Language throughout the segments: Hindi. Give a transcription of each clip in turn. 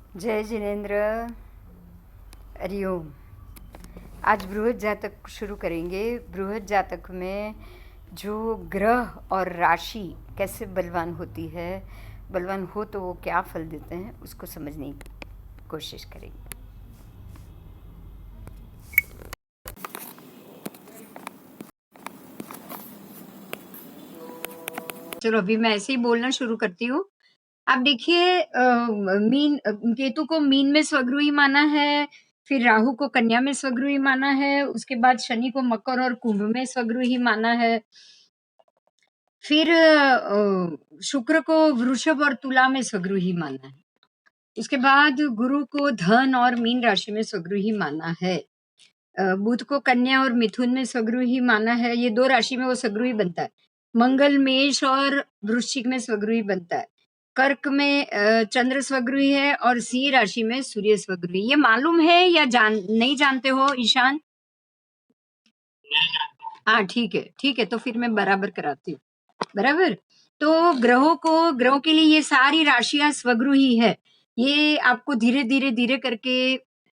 जय जिनेन्द्र। हरिओम। आज बृहद जातक शुरू करेंगे। बृहद जातक में जो ग्रह और राशि कैसे बलवान होती है, बलवान हो तो वो क्या फल देते हैं, उसको समझने की कोशिश करेंगे। चलो अभी मैं ऐसे ही बोलना शुरू करती हूँ। आप देखिए, मीन केतु को मीन में स्वगृही माना है, फिर राहु को कन्या में स्वगृही माना है, उसके बाद शनि को मकर और कुंभ में स्वगृही माना है, फिर शुक्र को वृषभ और तुला में स्वगृही माना है, उसके बाद गुरु को धन और मीन राशि में स्वगृही माना है, बुध को कन्या और मिथुन में स्वगृही माना है, ये दो राशि में वो स्वगृही बनता है। मंगल मेष और वृश्चिक में स्वगृही बनता है। कर्क में चंद्र स्वगृही है और सिंह राशि में सूर्य स्वगृही। ये मालूम है या नहीं जानते हो ईशान? हाँ ठीक है तो फिर मैं बराबर कराती हूँ। बराबर। तो ग्रहों के लिए ये सारी राशियां स्वगृही है। ये आपको धीरे धीरे धीरे करके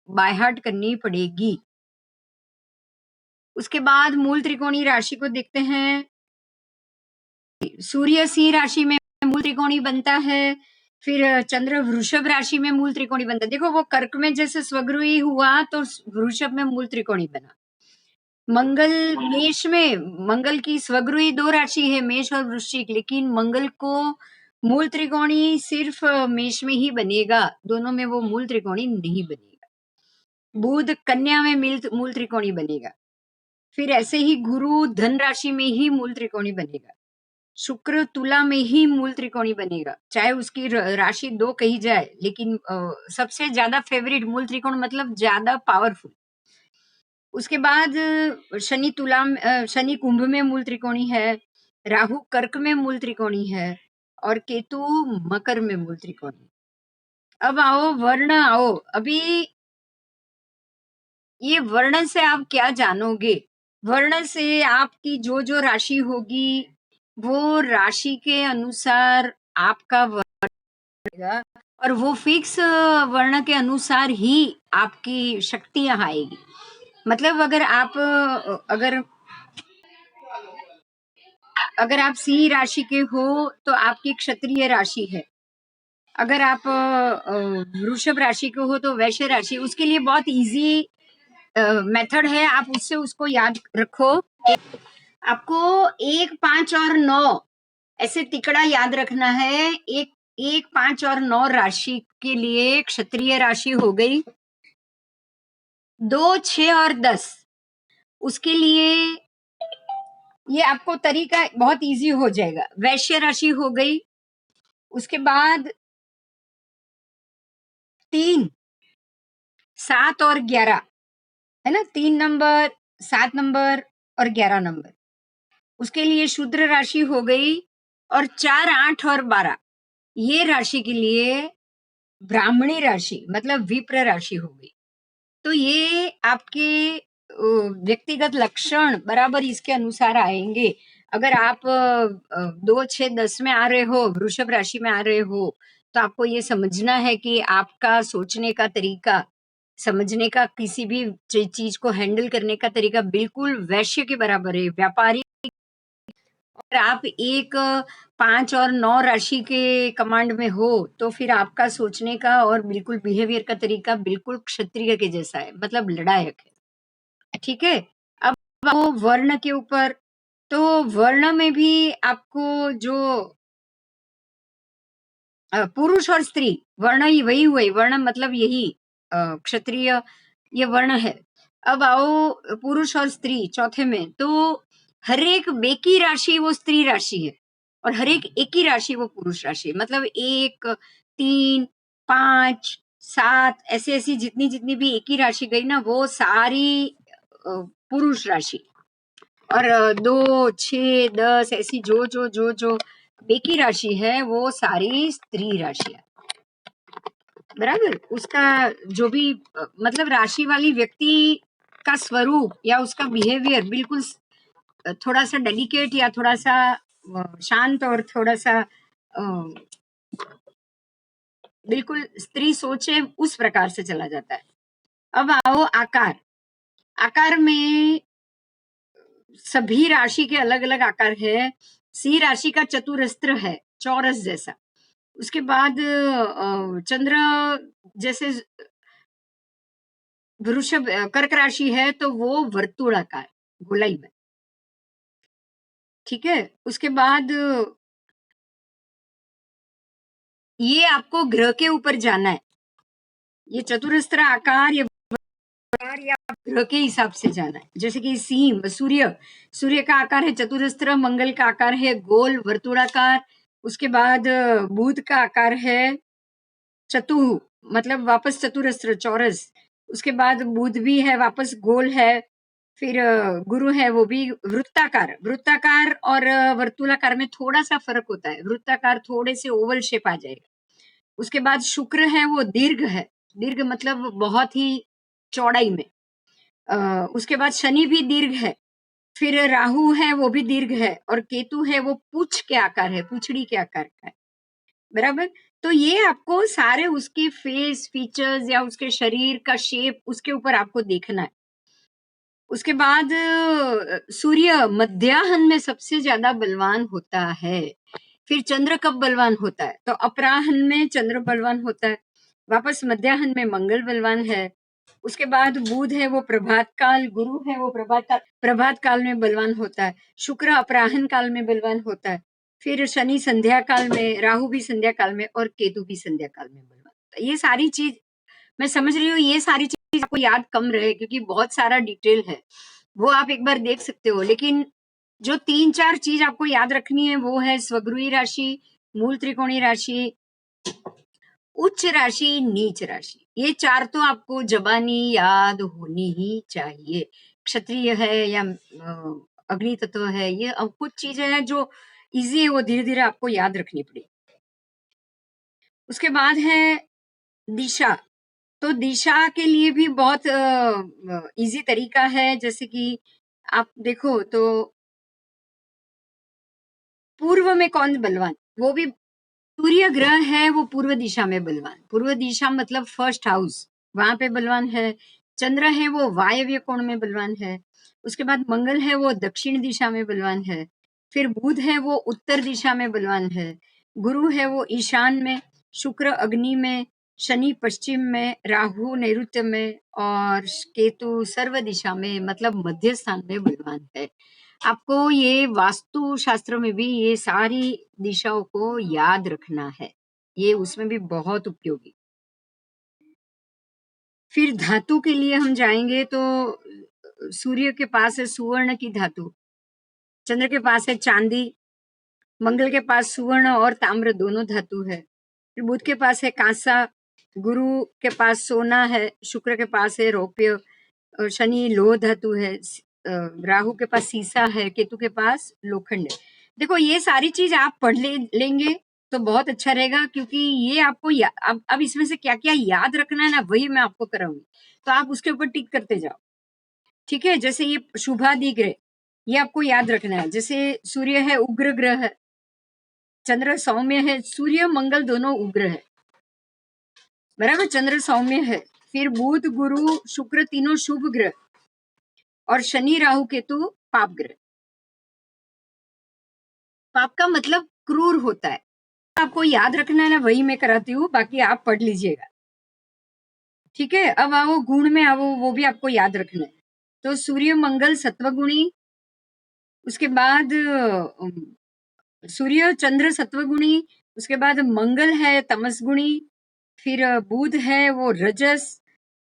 बाय हार्ट करनी पड़ेगी। उसके बाद मूल त्रिकोणी राशि को देखते हैं। सूर्य सिंह राशि में मूल त्रिकोणी बनता है, फिर चंद्र वृषभ राशि में मूल त्रिकोणी बनता है। देखो वो कर्क में जैसे स्वगृही हुआ तो वृषभ में मूल त्रिकोणी बना। मंगल की स्वगृही दो राशि है, मेष और वृश्चिक, लेकिन मंगल को मूल त्रिकोणी सिर्फ मेष में ही बनेगा, दोनों में वो मूल त्रिकोणी नहीं बनेगा। बुध कन्या में मूल त्रिकोणी बनेगा, फिर ऐसे ही गुरु धन राशि में ही मूल त्रिकोणी बनेगा, शुक्र तुला में ही मूल त्रिकोणी बनेगा, चाहे उसकी राशि दो कही जाए, लेकिन सबसे ज्यादा फेवरेट मूल त्रिकोण मतलब ज्यादा पावरफुल। उसके बाद शनि कुंभ में मूल त्रिकोणी है, राहु कर्क में मूल त्रिकोणी है और केतु मकर में मूल त्रिकोणी। अब आओ अभी ये वर्ण से आप क्या जानोगे? वर्ण से आपकी जो जो राशि होगी वो राशि के अनुसार आपका वर्ण रहेगा और वो फिक्स वर्ण के अनुसार ही आपकी शक्तियां आएगी। मतलब अगर आप सिंह राशि के हो तो आपकी क्षत्रिय राशि है। अगर आप वृषभ राशि के हो तो वैश्य राशि। उसके लिए बहुत इजी मेथड है, आप उससे उसको याद रखो। आपको 1, 5 और 9 ऐसे तिकड़ा याद रखना है। 1, 5 और 9 राशि के लिए क्षत्रिय राशि हो गई। 2, 6 और 10 उसके लिए ये आपको तरीका बहुत इजी हो जाएगा। वैश्य राशि हो गई। उसके बाद 3, 7 और 11 है ना, 3 नंबर, 7 नंबर और 11 नंबर। उसके लिए शूद्र राशि हो गई और 4, 8 और 12 ये राशि के लिए ब्राह्मणी राशि मतलब विप्र राशि हो गई। तो ये आपके व्यक्तिगत लक्षण बराबर इसके अनुसार आएंगे। अगर आप 2, 6, 10 में आ रहे हो, वृषभ राशि में आ रहे हो, तो आपको ये समझना है कि आपका सोचने का तरीका, समझने का, किसी भी चीज को हैंडल करने का तरीका बिल्कुल वैश्य के बराबर है, व्यापारी। अगर आप 1, 5 और 9 राशि के कमांड में हो तो फिर आपका सोचने का और बिल्कुल बिहेवियर का तरीका बिल्कुल क्षत्रिय के जैसा है, मतलब लड़ायक है। ठीक है। अब वो वर्ण के ऊपर, तो वर्ण में भी आपको जो पुरुष और स्त्री वर्ण ही वही हुए, वर्ण मतलब यही क्षत्रिय ये वर्ण है। अब आओ पुरुष और स्त्री चौथे में, तो हर एक बेकी राशि वो स्त्री राशि है और हर एक ही राशि वो पुरुष राशि है। मतलब 1, 3, 5, 7 ऐसी ऐसी जितनी जितनी भी एक ही राशि गई ना वो सारी पुरुष राशि, और 2, 6, 10 ऐसी जो जो जो जो बेकी राशि है वो सारी स्त्री राशि है। बराबर। उसका जो भी मतलब राशि वाली व्यक्ति का स्वरूप या उसका बिहेवियर बिल्कुल थोड़ा सा डेलिकेट या थोड़ा सा शांत और थोड़ा सा बिल्कुल स्त्री सोचे उस प्रकार से चला जाता है। अब आओ आकार। आकार में सभी राशि के अलग अलग आकार है। सी राशि का चतुरस्त्र है, चौरस जैसा। उसके बाद चंद्र जैसे वृषभ कर्क राशि है तो वो वर्तुड़ाकार गोलाई में। ठीक है। उसके बाद ये आपको ग्रह के ऊपर जाना है। ये चतुरस्त्र आकार ये आकार या ग्रह के हिसाब से जाना है। जैसे कि सिंह सूर्य, सूर्य का आकार है चतुरस्त्र, मंगल का आकार है गोल वर्तुड़ाकार। उसके बाद बुध का आकार है चतुः, मतलब वापस चतुरस्र चौरस। उसके बाद बुध भी है वापस गोल है। फिर गुरु है वो भी वृत्ताकार। वृत्ताकार और वर्तुलाकार में थोड़ा सा फर्क होता है, वृत्ताकार थोड़े से ओवल शेप आ जाएगा। उसके बाद शुक्र है वो दीर्घ है, दीर्घ मतलब बहुत ही चौड़ाई में। उसके बाद शनि भी दीर्घ है। फिर राहु है वो भी दीर्घ है और केतु है वो पूछ के आकार है, पूछड़ी के आकार का है। बराबर। तो ये आपको सारे उसके फेस फीचर्स या उसके शरीर का शेप उसके ऊपर आपको देखना है। उसके बाद सूर्य मध्याह्न में सबसे ज्यादा बलवान होता है। फिर चंद्र कब बलवान होता है? तो अपराह्न में चंद्र बलवान होता है, वापस मध्याह्न में मंगल बलवान है। उसके बाद बुध है वो प्रभात काल, गुरु है वो प्रभात काल में बलवान होता है। शुक्र अपराह्न काल में बलवान होता है। फिर शनि संध्या काल में, राहु भी संध्या काल में और केतु भी संध्या काल में बलवान होता है। ये सारी चीज मैं समझ रही हूँ, ये सारी चीज आपको याद कम रहे क्योंकि बहुत सारा डिटेल है, वो आप एक बार देख सकते हो। लेकिन जो 3-4 चीज आपको याद रखनी है वो है स्वगृही राशि, मूल त्रिकोणीय राशि, उच्च राशि, नीच राशि। ये 4 तो आपको जबानी याद होनी ही चाहिए। क्षत्रिय है या अग्नि तत्व है, ये अब कुछ चीजें हैं जो इजी है, वो धीरे धीरे आपको याद रखनी पड़ेगी। उसके बाद है दिशा। तो दिशा के लिए भी बहुत इजी तरीका है। जैसे कि आप देखो तो पूर्व में कौन बलवान, वो भी सूर्य ग्रह है वो पूर्व दिशा में बलवान। पूर्व दिशा मतलब फर्स्ट हाउस, वहां पे बलवान है। चंद्र है वो वायव्य कोण में बलवान है। उसके बाद मंगल है वो दक्षिण दिशा में बलवान है। फिर बुध है वो उत्तर दिशा में बलवान है। गुरु है वो ईशान में, शुक्र अग्नि में, शनि पश्चिम में, राहु नैऋत्य में और केतु सर्व दिशा में मतलब मध्य स्थान में बलवान है। आपको ये वास्तु शास्त्र में भी ये सारी दिशाओं को याद रखना है, ये उसमें भी बहुत उपयोगी। फिर धातु के लिए हम जाएंगे तो सूर्य के पास है सुवर्ण की धातु, चंद्र के पास है चांदी, मंगल के पास सुवर्ण और ताम्र दोनों धातु है। फिर बुध के पास है कांसा, गुरु के पास सोना है, शुक्र के पास है रौप्य, शनि लोह धातु है, राहु के पास सीसा है, केतु के पास लोखंड है। देखो ये सारी चीज आप पढ़ लेंगे तो बहुत अच्छा रहेगा, क्योंकि ये आपको अब इसमें से क्या क्या याद रखना है ना, वही मैं आपको कराऊंगी। तो आप उसके ऊपर टिक करते जाओ। ठीक है। जैसे ये शुभादि ग्रह, ये आपको याद रखना है। जैसे सूर्य है उग्र ग्रह है, चंद्र सौम्य है, सूर्य मंगल दोनों उग्र है, बराबर, चंद्र सौम्य है। फिर बुध गुरु शुक्र तीनों शुभ ग्रह और शनि राहु केतु पाप ग्रह। पाप का मतलब क्रूर होता है। आपको याद रखना है ना, वही मैं कराती हूँ, बाकी आप पढ़ लीजिएगा। ठीक है। अब आओ गुण में आओ, वो भी आपको याद रखना है। तो सूर्य मंगल सत्वगुणी, उसके बाद सूर्य चंद्र सत्वगुणी, उसके बाद मंगल है तमस गुणी, फिर बुध है वो रजस,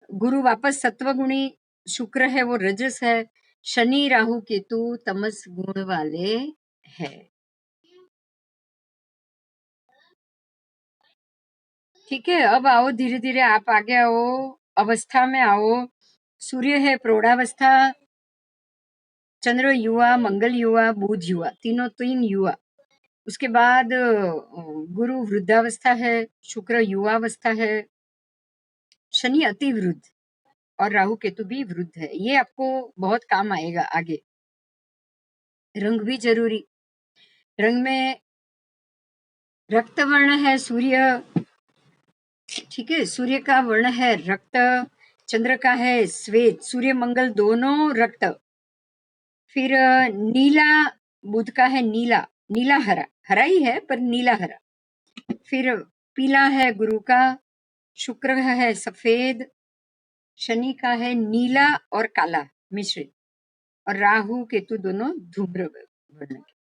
गुरु वापस सत्वगुणी, शुक्र है वो रजस है, शनि राहु केतु तमस गुण वाले है। ठीक है। अब आओ धीरे धीरे आप आगे आओ, अवस्था में आओ। सूर्य है प्रौढ़ावस्था, चंद्र युवा, मंगल युवा, बुध युवा, तीनों तीन युवा। उसके बाद गुरु वृद्धावस्था है, शुक्र युवावस्था है, शनि अति वृद्ध और राहु केतु भी वृद्ध है। ये आपको बहुत काम आएगा आगे। रंग भी जरूरी, रंग में रक्त वर्ण है सूर्य, ठीक है। सूर्य का वर्ण है रक्त, चंद्र का है श्वेत, सूर्य मंगल दोनों रक्त। फिर नीला बुध का है नीला, नीला हरा, हरा ही है पर नीला हरा। फिर पीला है गुरु का, शुक्र है सफेद, शनि का है नीला और काला मिश्रित, और राहु केतु दोनों धूम्र वर्ण के।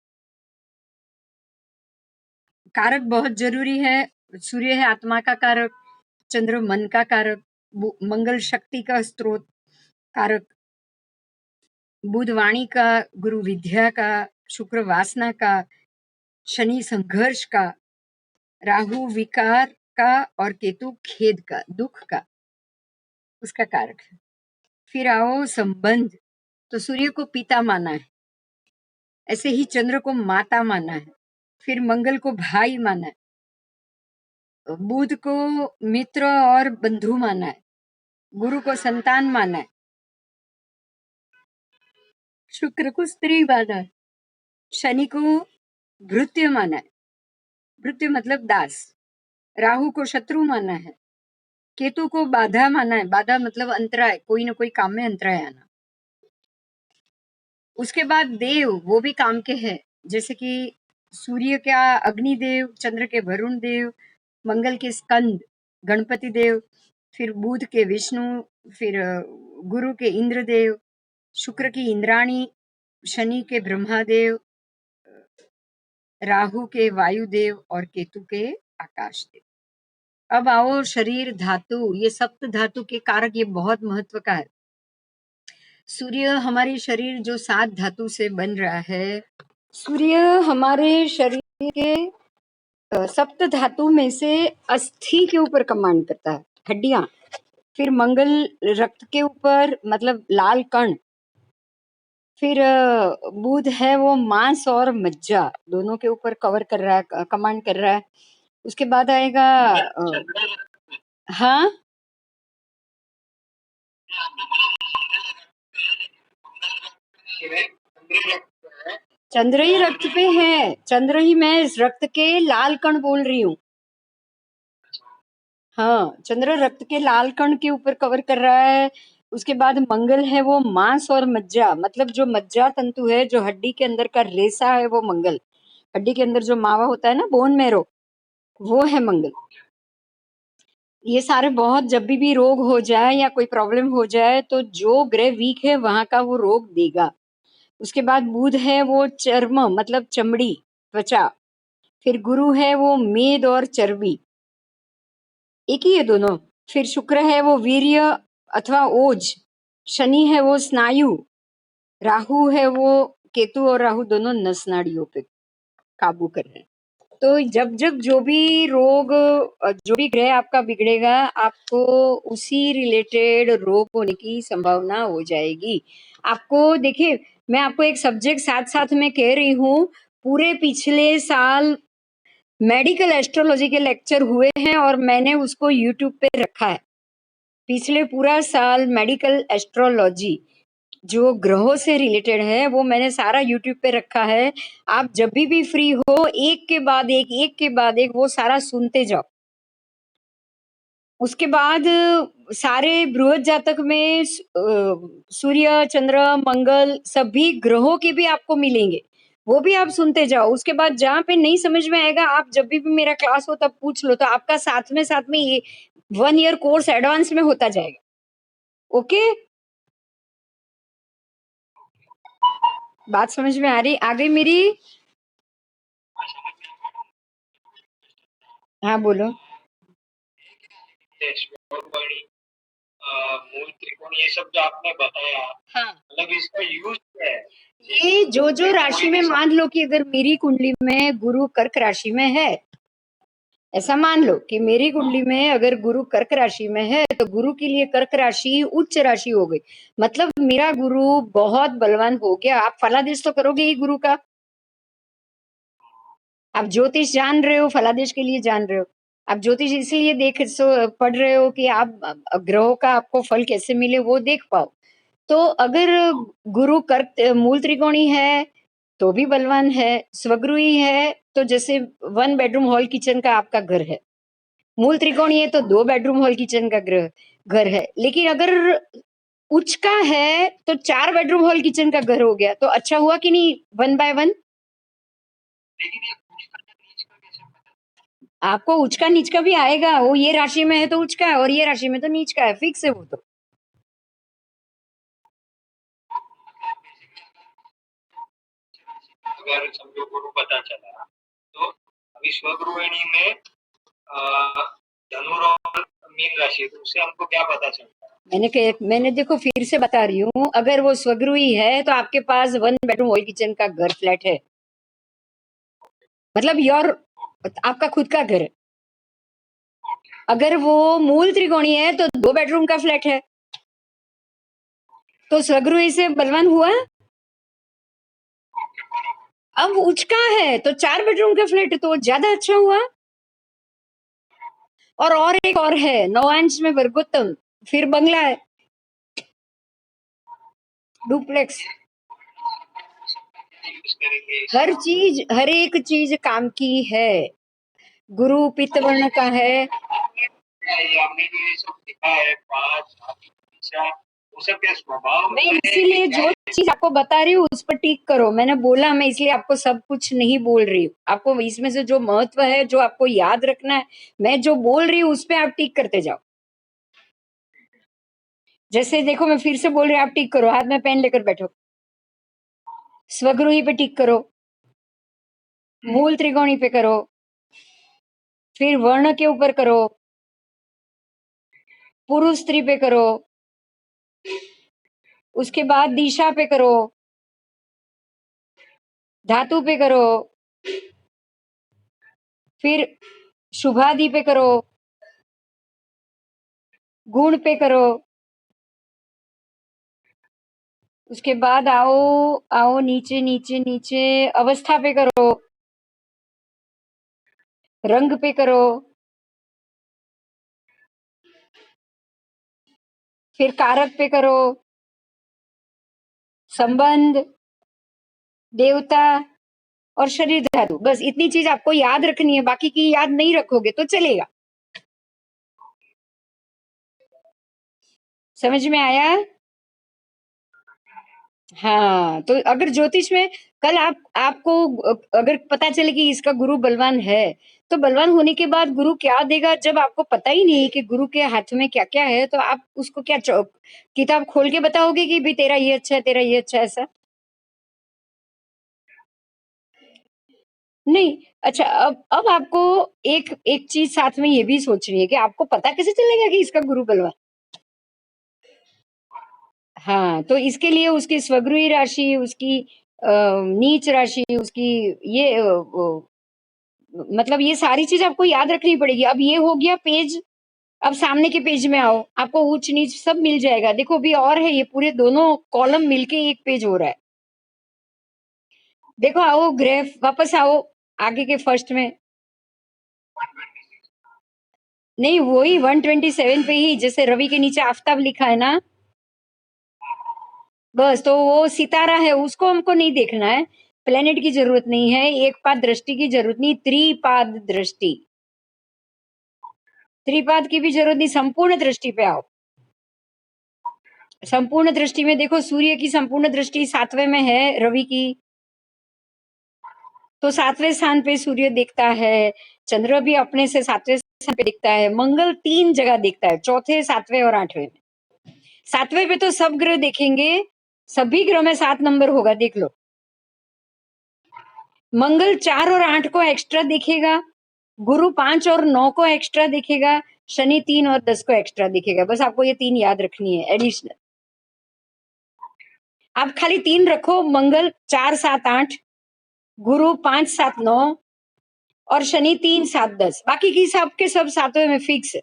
कारक बहुत जरूरी है। सूर्य है आत्मा का कारक, चंद्र मन का कारक, मंगल शक्ति का स्रोत कारक, बुध वाणी का, गुरु विद्या का, शुक्र वासना का, शनि संघर्ष का, राहु विकार का और केतु खेद का, दुख का, उसका कारक है। फिर आओ संबंध, तो सूर्य को पिता माना है, ऐसे ही चंद्र को माता माना है, फिर मंगल को भाई माना है, बुध को मित्र और बंधु माना है, गुरु को संतान माना है, शुक्र को स्त्री माना है, शनि को भृत्य माना है, भृत्य मतलब दास, राहु को शत्रु माना है, केतु को बाधा माना है, बाधा मतलब अंतराय, कोई ना कोई काम में अंतराय आना। उसके बाद देव, वो भी काम के हैं, जैसे कि सूर्य का अग्निदेव, चंद्र के वरुण देव, मंगल के स्कंद गणपति देव, फिर बुध के विष्णु, फिर गुरु के इंद्रदेव, शुक्र की इंद्राणी, शनि के ब्रह्मादेव, राहु के वायुदेव और केतु के आकाश देव। अब आओ शरीर धातु, ये सप्त धातु के कारक, ये बहुत महत्व का है। सूर्य हमारे शरीर जो 7 धातु से बन रहा है, सूर्य हमारे शरीर के सप्त धातु में से अस्थि के ऊपर कमांड करता है, हड्डियां। फिर मंगल रक्त के ऊपर मतलब लाल कण। फिर बुध है वो मांस और मज्जा दोनों के ऊपर कवर कर रहा है, कमांड कर रहा है। उसके बाद आएगा हाँ चंद्र ही रक्त पे है, चंद्र ही, मैं इस रक्त के लाल कण बोल रही हूँ। हाँ, चंद्र रक्त के लाल कण के ऊपर कवर कर रहा है। उसके बाद मंगल है वो मांस और मज्जा, मतलब जो मज्जा तंतु है, जो हड्डी के अंदर का रेसा है, वो मंगल। हड्डी के अंदर जो मावा होता है ना, बोन मैरो, वो है मंगल। ये सारे बहुत, जब भी रोग हो जाए या कोई प्रॉब्लम हो जाए तो जो ग्रह वीक है वहां का वो रोग देगा। उसके बाद बुध है वो चर्म मतलब चमड़ी, त्वचा। फिर गुरु है वो मेद और चर्बी, एक ही है दोनों। फिर शुक्र है वो वीर्य अथवा ओज, शनि है वो स्नायु, राहु है वो, केतु और राहु दोनों नस नाड़ियों पे काबू कर रहे हैं। तो जब जब जो भी रोग, जो भी ग्रह आपका बिगड़ेगा, आपको उसी रिलेटेड रोग होने की संभावना हो जाएगी। आपको देखिए, मैं आपको एक सब्जेक्ट साथ साथ में कह रही हूँ, पूरे पिछले साल मेडिकल एस्ट्रोलॉजी के लेक्चर हुए हैं और मैंने उसको यूट्यूब पे रखा है। पिछले पूरा साल मेडिकल एस्ट्रोलॉजी जो ग्रहों से रिलेटेड है वो मैंने सारा यूट्यूब पे रखा है। आप जब भी फ्री हो, एक के बाद एक के बाद एक वो सारा सुनते जाओ। उसके बाद सारे बृहद जातक में सूर्य, चंद्र, मंगल सभी ग्रहों के भी आपको मिलेंगे, वो भी आप सुनते जाओ। उसके बाद जहाँ पे नहीं समझ में आएगा, आप जब भी मेरा क्लास हो तब पूछ लो, तो आपका साथ में ये 1 ईयर कोर्स एडवांस में होता जाएगा। ओके, बात समझ में आ गई मेरी? हाँ बोलो। मूल त्रिकोण, ये सब जो आपने बताया, हाँ, मतलब इसका यूज क्या है? ये जो राशि में, मान लो कि अगर मेरी कुंडली में गुरु कर्क राशि में है, ऐसा मान लो कि मेरी कुंडली में अगर गुरु कर्क राशि में है, तो गुरु के लिए कर्क राशि उच्च राशि हो गई, मतलब मेरा गुरु बहुत बलवान हो गया। आप फलादेश तो करोगे ही गुरु का, आप ज्योतिष जान रहे हो, फलादेश के लिए जान रहे हो। आप ज्योतिष इसलिए पढ़ रहे हो कि आप ग्रहों का आपको फल कैसे मिले वो देख पाओ। तो अगर गुरु कर्क मूल त्रिकोणी है तो भी बलवान है, स्वगृही है तो जैसे 1 बेडरूम हॉल किचन का आपका घर है, मूल त्रिकोणीय है तो 2 बेडरूम हॉल किचन का घर है, लेकिन अगर उच्च का है तो 4 बेडरूम हॉल किचन का घर हो गया, तो अच्छा हुआ कि नहीं 1 बाय 1? आपको उच्च का नीच का भी आएगा, वो ये राशि में है तो उच्च का है और ये राशि में तो नीच का है, फिक्स है वो तो। अगर समझो गुरु पता चला तो अभी स्वगृहिणी में धनु और मीन राशि, तो उससे हमको क्या पता चलता है? मैंने देखो फिर से बता रही हूँ, अगर वो स्वगृही है तो आपके पास 1 बेडरूम हॉल किचन का घर फ्लैट है, मतलब योर आपका खुद का घर है। अगर वो मूल त्रिकोणीय है तो 2 बेडरूम का फ्लैट है, तो स्वगृही से बलवान हुआ। अब उच्च का है तो 4 बेडरूम का फ्लैट है, तो ज्यादा अच्छा हुआ। और एक और है, नवांश में वर्गोत्तम, फिर बंगला है, डुप्लेक्स। हर एक चीज काम की है। गुरु पित्त वर्ण का है। हमने जो ये सब लिखा है, पांच दिशा, वो सब क्या स्वभाव मैं इसीलिए जो चीज आपको बता रही हूँ उस पर टिक करो। मैंने बोला, मैं इसलिए आपको सब कुछ नहीं बोल रही हूँ, आपको इसमें से जो महत्व है, जो आपको याद रखना है, मैं जो बोल रही हूँ उस पर आप टिक करते जाओ। जैसे देखो, मैं फिर से बोल रही हूँ, आप टिक करो, हाथ में पेन लेकर बैठो। स्वगृही पे टिक करो, मूल त्रिकोणी पे करो, फिर वर्ण के ऊपर करो, पुरुष स्त्री पे करो, उसके बाद दिशा पे करो, धातु पे करो, फिर शुभादि पे करो, गुण पे करो, उसके बाद आओ आओ नीचे नीचे नीचे अवस्था पे करो, रंग पे करो, फिर कारक पे करो, संबंध, देवता और शरीर धातु। बस इतनी चीज आपको याद रखनी है, बाकी की याद नहीं रखोगे तो चलेगा। समझ में आया? हाँ, तो अगर ज्योतिष में कल आपको अगर पता चले कि इसका गुरु बलवान है, तो बलवान होने के बाद गुरु क्या देगा, जब आपको पता ही नहीं कि गुरु के हाथ में क्या क्या है, तो आप उसको क्या किताब खोल के बताओगे कि भाई तेरा ये अच्छा है, तेरा ये अच्छा है, ऐसा नहीं। अच्छा, अब आपको एक एक चीज साथ में ये भी सोचनी है कि आपको पता कैसे चलेगा कि इसका गुरु बलवान। हाँ, तो इसके लिए उसकी स्वगृही राशि, उसकी नीच राशि, उसकी ये मतलब ये सारी चीज आपको याद रखनी पड़ेगी। अब ये हो गया पेज, अब सामने के पेज में आओ, आपको ऊंच नीच सब मिल जाएगा। देखो अभी और है, ये पूरे दोनों कॉलम मिलके एक पेज हो रहा है। देखो आओ ग्रेफ, वापस आओ आगे के फर्स्ट में। नहीं, वही 127 पे ही, जैसे रवि के नीचे आफताब लिखा है ना, बस तो वो सितारा है, उसको हमको नहीं देखना है। प्लेनेट की जरूरत नहीं है, एक पाद दृष्टि की जरूरत नहीं, त्रिपाद दृष्टि, त्रिपाद की भी जरूरत नहीं, संपूर्ण दृष्टि पे आओ। संपूर्ण दृष्टि में देखो, सूर्य की संपूर्ण दृष्टि 7वें में है, रवि की, तो 7वें स्थान पे सूर्य दिखता है। चंद्र भी अपने से 7वें स्थान पे दिखता है। मंगल 3 जगह दिखता है, चौथे, 7वें और 8वें में। 7वें पे तो सब ग्रह देखेंगे, सभी ग्रह में 7 नंबर होगा, देख लो। मंगल 4 और 8 को एक्स्ट्रा दिखेगा, गुरु 5 और 9 को एक्स्ट्रा दिखेगा, शनि 3 और 10 को एक्स्ट्रा दिखेगा। बस आपको ये 3 याद रखनी है एडिशनल। आप खाली 3 रखो, मंगल 4 7 8, गुरु 5 7 9 और शनि 3 7 10। बाकी की सबके सब 7वें में फिक्स है।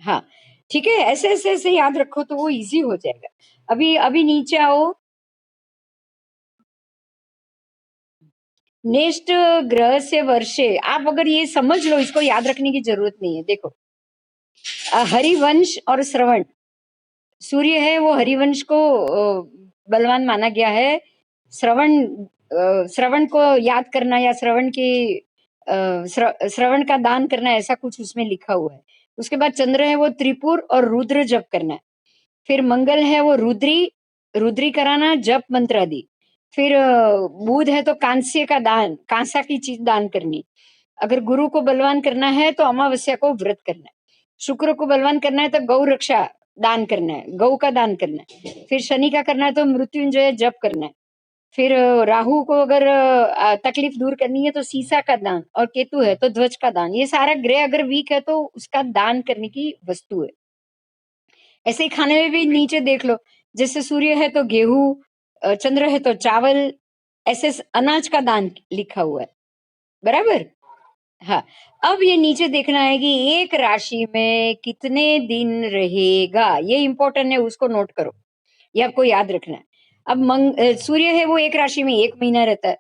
हाँ, ठीक है, ऐसे ऐसे ऐसे याद रखो तो वो इजी हो जाएगा। अभी अभी नीचे आओ। नेक्स्ट ग्रह से वर्षे, आप अगर ये समझ लो, इसको याद रखने की जरूरत नहीं है। देखो, हरिवंश और श्रवण, सूर्य है वो हरिवंश को बलवान माना गया है। श्रवण श्रवण को याद करना या श्रवण की श्रवण का दान करना, ऐसा कुछ उसमें लिखा हुआ है। उसके बाद चंद्र है वो त्रिपुर और रुद्र जप करना है। फिर मंगल है वो रुद्री कराना, जप मंत्र आदि। फिर बुध है तो कांस्य का दान, कांसा की चीज दान करनी। अगर गुरु को बलवान करना है तो अमावस्या को व्रत करना है। शुक्र को बलवान करना है तो गौ रक्षा दान करना है, गौ का दान करना है। फिर शनि का करना है तो मृत्युंजय जप करना है। फिर राहु को अगर तकलीफ दूर करनी है तो सीसा का दान, और केतु है तो ध्वज का दान। ये सारा ग्रह अगर वीक है तो उसका दान करने की वस्तु है। ऐसे ही खाने में भी नीचे देख लो, जैसे सूर्य है तो गेहूं, चंद्र है तो चावल, ऐसे अनाज का दान लिखा हुआ है, बराबर। हाँ, अब ये नीचे देखना है कि एक राशि में कितने दिन रहेगा, ये इंपॉर्टेंट है, उसको नोट करो, ये आपको याद रखना है। अब सूर्य है वो एक राशि में 1 महीना रहता है,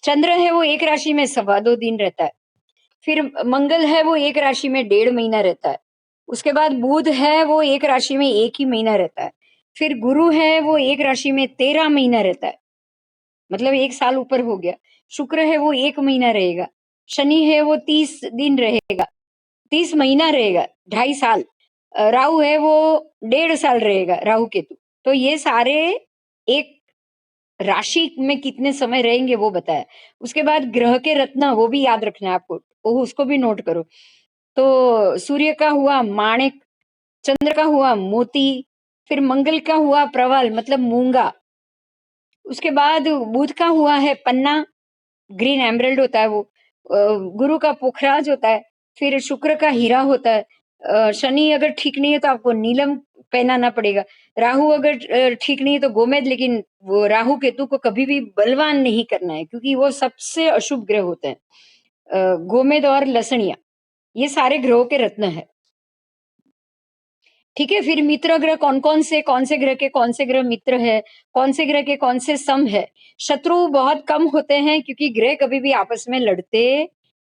चंद्र है वो एक राशि में 2.25 दिन रहता है, फिर मंगल है वो एक राशि में 1.5 महीना रहता है, उसके बाद बुध है वो एक राशि में 1 ही महीना रहता है, फिर गुरु है वो एक राशि में 13 महीना रहता है, मतलब 1 साल ऊपर हो गया। शुक्र है वो 1 महीना रहेगा, शनि है वो 30 दिन रहेगा, 30 महीना रहेगा, 2.5 साल। राहु है वो 1.5 साल रहेगा, राहु केतु। तो ये सारे एक राशि में कितने समय रहेंगे वो बताया। उसके बाद ग्रह के रत्न वो भी याद रखना है आपको, वो उसको भी नोट करो। तो सूर्य का हुआ माणिक, चंद्र का हुआ मोती, फिर मंगल का हुआ प्रवाल मतलब मूंगा, उसके बाद बुध का हुआ है पन्ना, ग्रीन एमरल्ड होता है वो, गुरु का पुखराज होता है, फिर शुक्र का हीरा होता है, शनि अगर ठीक नहीं है तो आपको नीलम पहनाना पड़ेगा, राहु अगर ठीक नहीं है तो गोमेद। लेकिन वो राहु केतु को कभी भी बलवान नहीं करना है क्योंकि वो सबसे अशुभ ग्रह होते हैं। गोमेद और लसणिया ये सारे ग्रहों के रत्न है, ठीक है। फिर मित्र ग्रह कौन से ग्रह के कौन से ग्रह मित्र है, कौन से ग्रह के कौन से सम है। शत्रु बहुत कम होते हैं क्योंकि ग्रह कभी भी आपस में लड़ते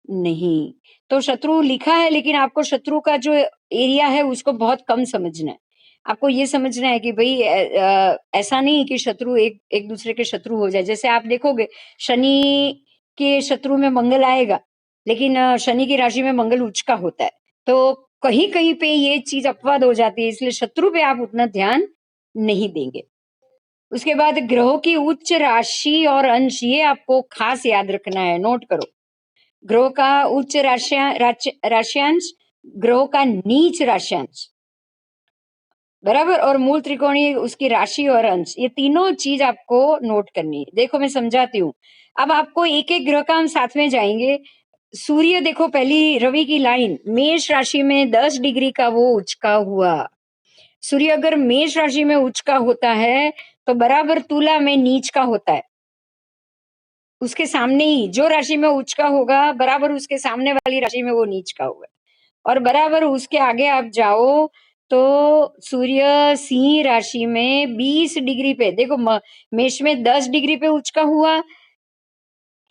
नहीं। तो शत्रु लिखा है लेकिन आपको शत्रु का जो एरिया है उसको बहुत कम समझना है। आपको ये समझना है कि भाई ऐसा नहीं कि शत्रु एक एक दूसरे के शत्रु हो जाए। जैसे आप देखोगे शनि के शत्रु में मंगल आएगा, लेकिन शनि की राशि में मंगल उच्च का होता है, तो कहीं कहीं पे ये चीज अपवाद हो जाती है, इसलिए शत्रु पे आप उतना ध्यान नहीं देंगे। उसके बाद ग्रहों की उच्च राशि और अंश ये आपको खास याद रखना है, नोट करो। ग्रहों का उच्च राशियांश, ग्रहों का नीच राशियांश, बराबर, और मूल त्रिकोणीय उसकी राशि और अंश, ये तीनों चीज आपको नोट करनी है। देखो मैं समझाती हूँ। अब आपको एक एक ग्रह का हम साथ में जाएंगे। सूर्य देखो, पहली रवि की लाइन, मेष राशि में 10 डिग्री का वो उच्च का हुआ। सूर्य अगर मेष राशि में उच्च का होता है तो बराबर तुला में नीच का होता है। उसके सामने ही जो राशि में उच्च का होगा बराबर उसके सामने वाली राशि में वो नीच का होगा, और बराबर उसके आगे आप जाओ तो सूर्य सिंह राशि में 20 डिग्री पे, देखो मेष में 10 डिग्री पे उच्च का हुआ,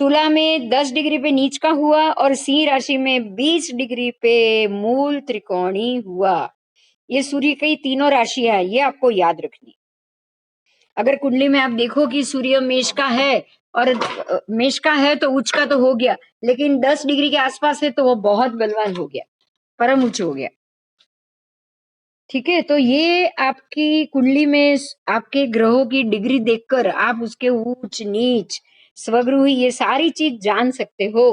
तुला में 10 डिग्री पे नीच का हुआ, और सिंह राशि में 20 डिग्री पे मूल त्रिकोणी हुआ। ये सूर्य की तीनों राशियां है, ये आपको याद रखनी। अगर कुंडली में आप देखो कि सूर्य मेष का है और मेष का है तो उच्च का तो हो गया, लेकिन 10 डिग्री के आसपास है तो वो बहुत बलवान हो गया, परम उच्च हो गया, ठीक है। तो ये आपकी कुंडली में आपके ग्रहों की डिग्री देखकर आप उसके उच्च नीच स्वगृही ये सारी चीज जान सकते हो।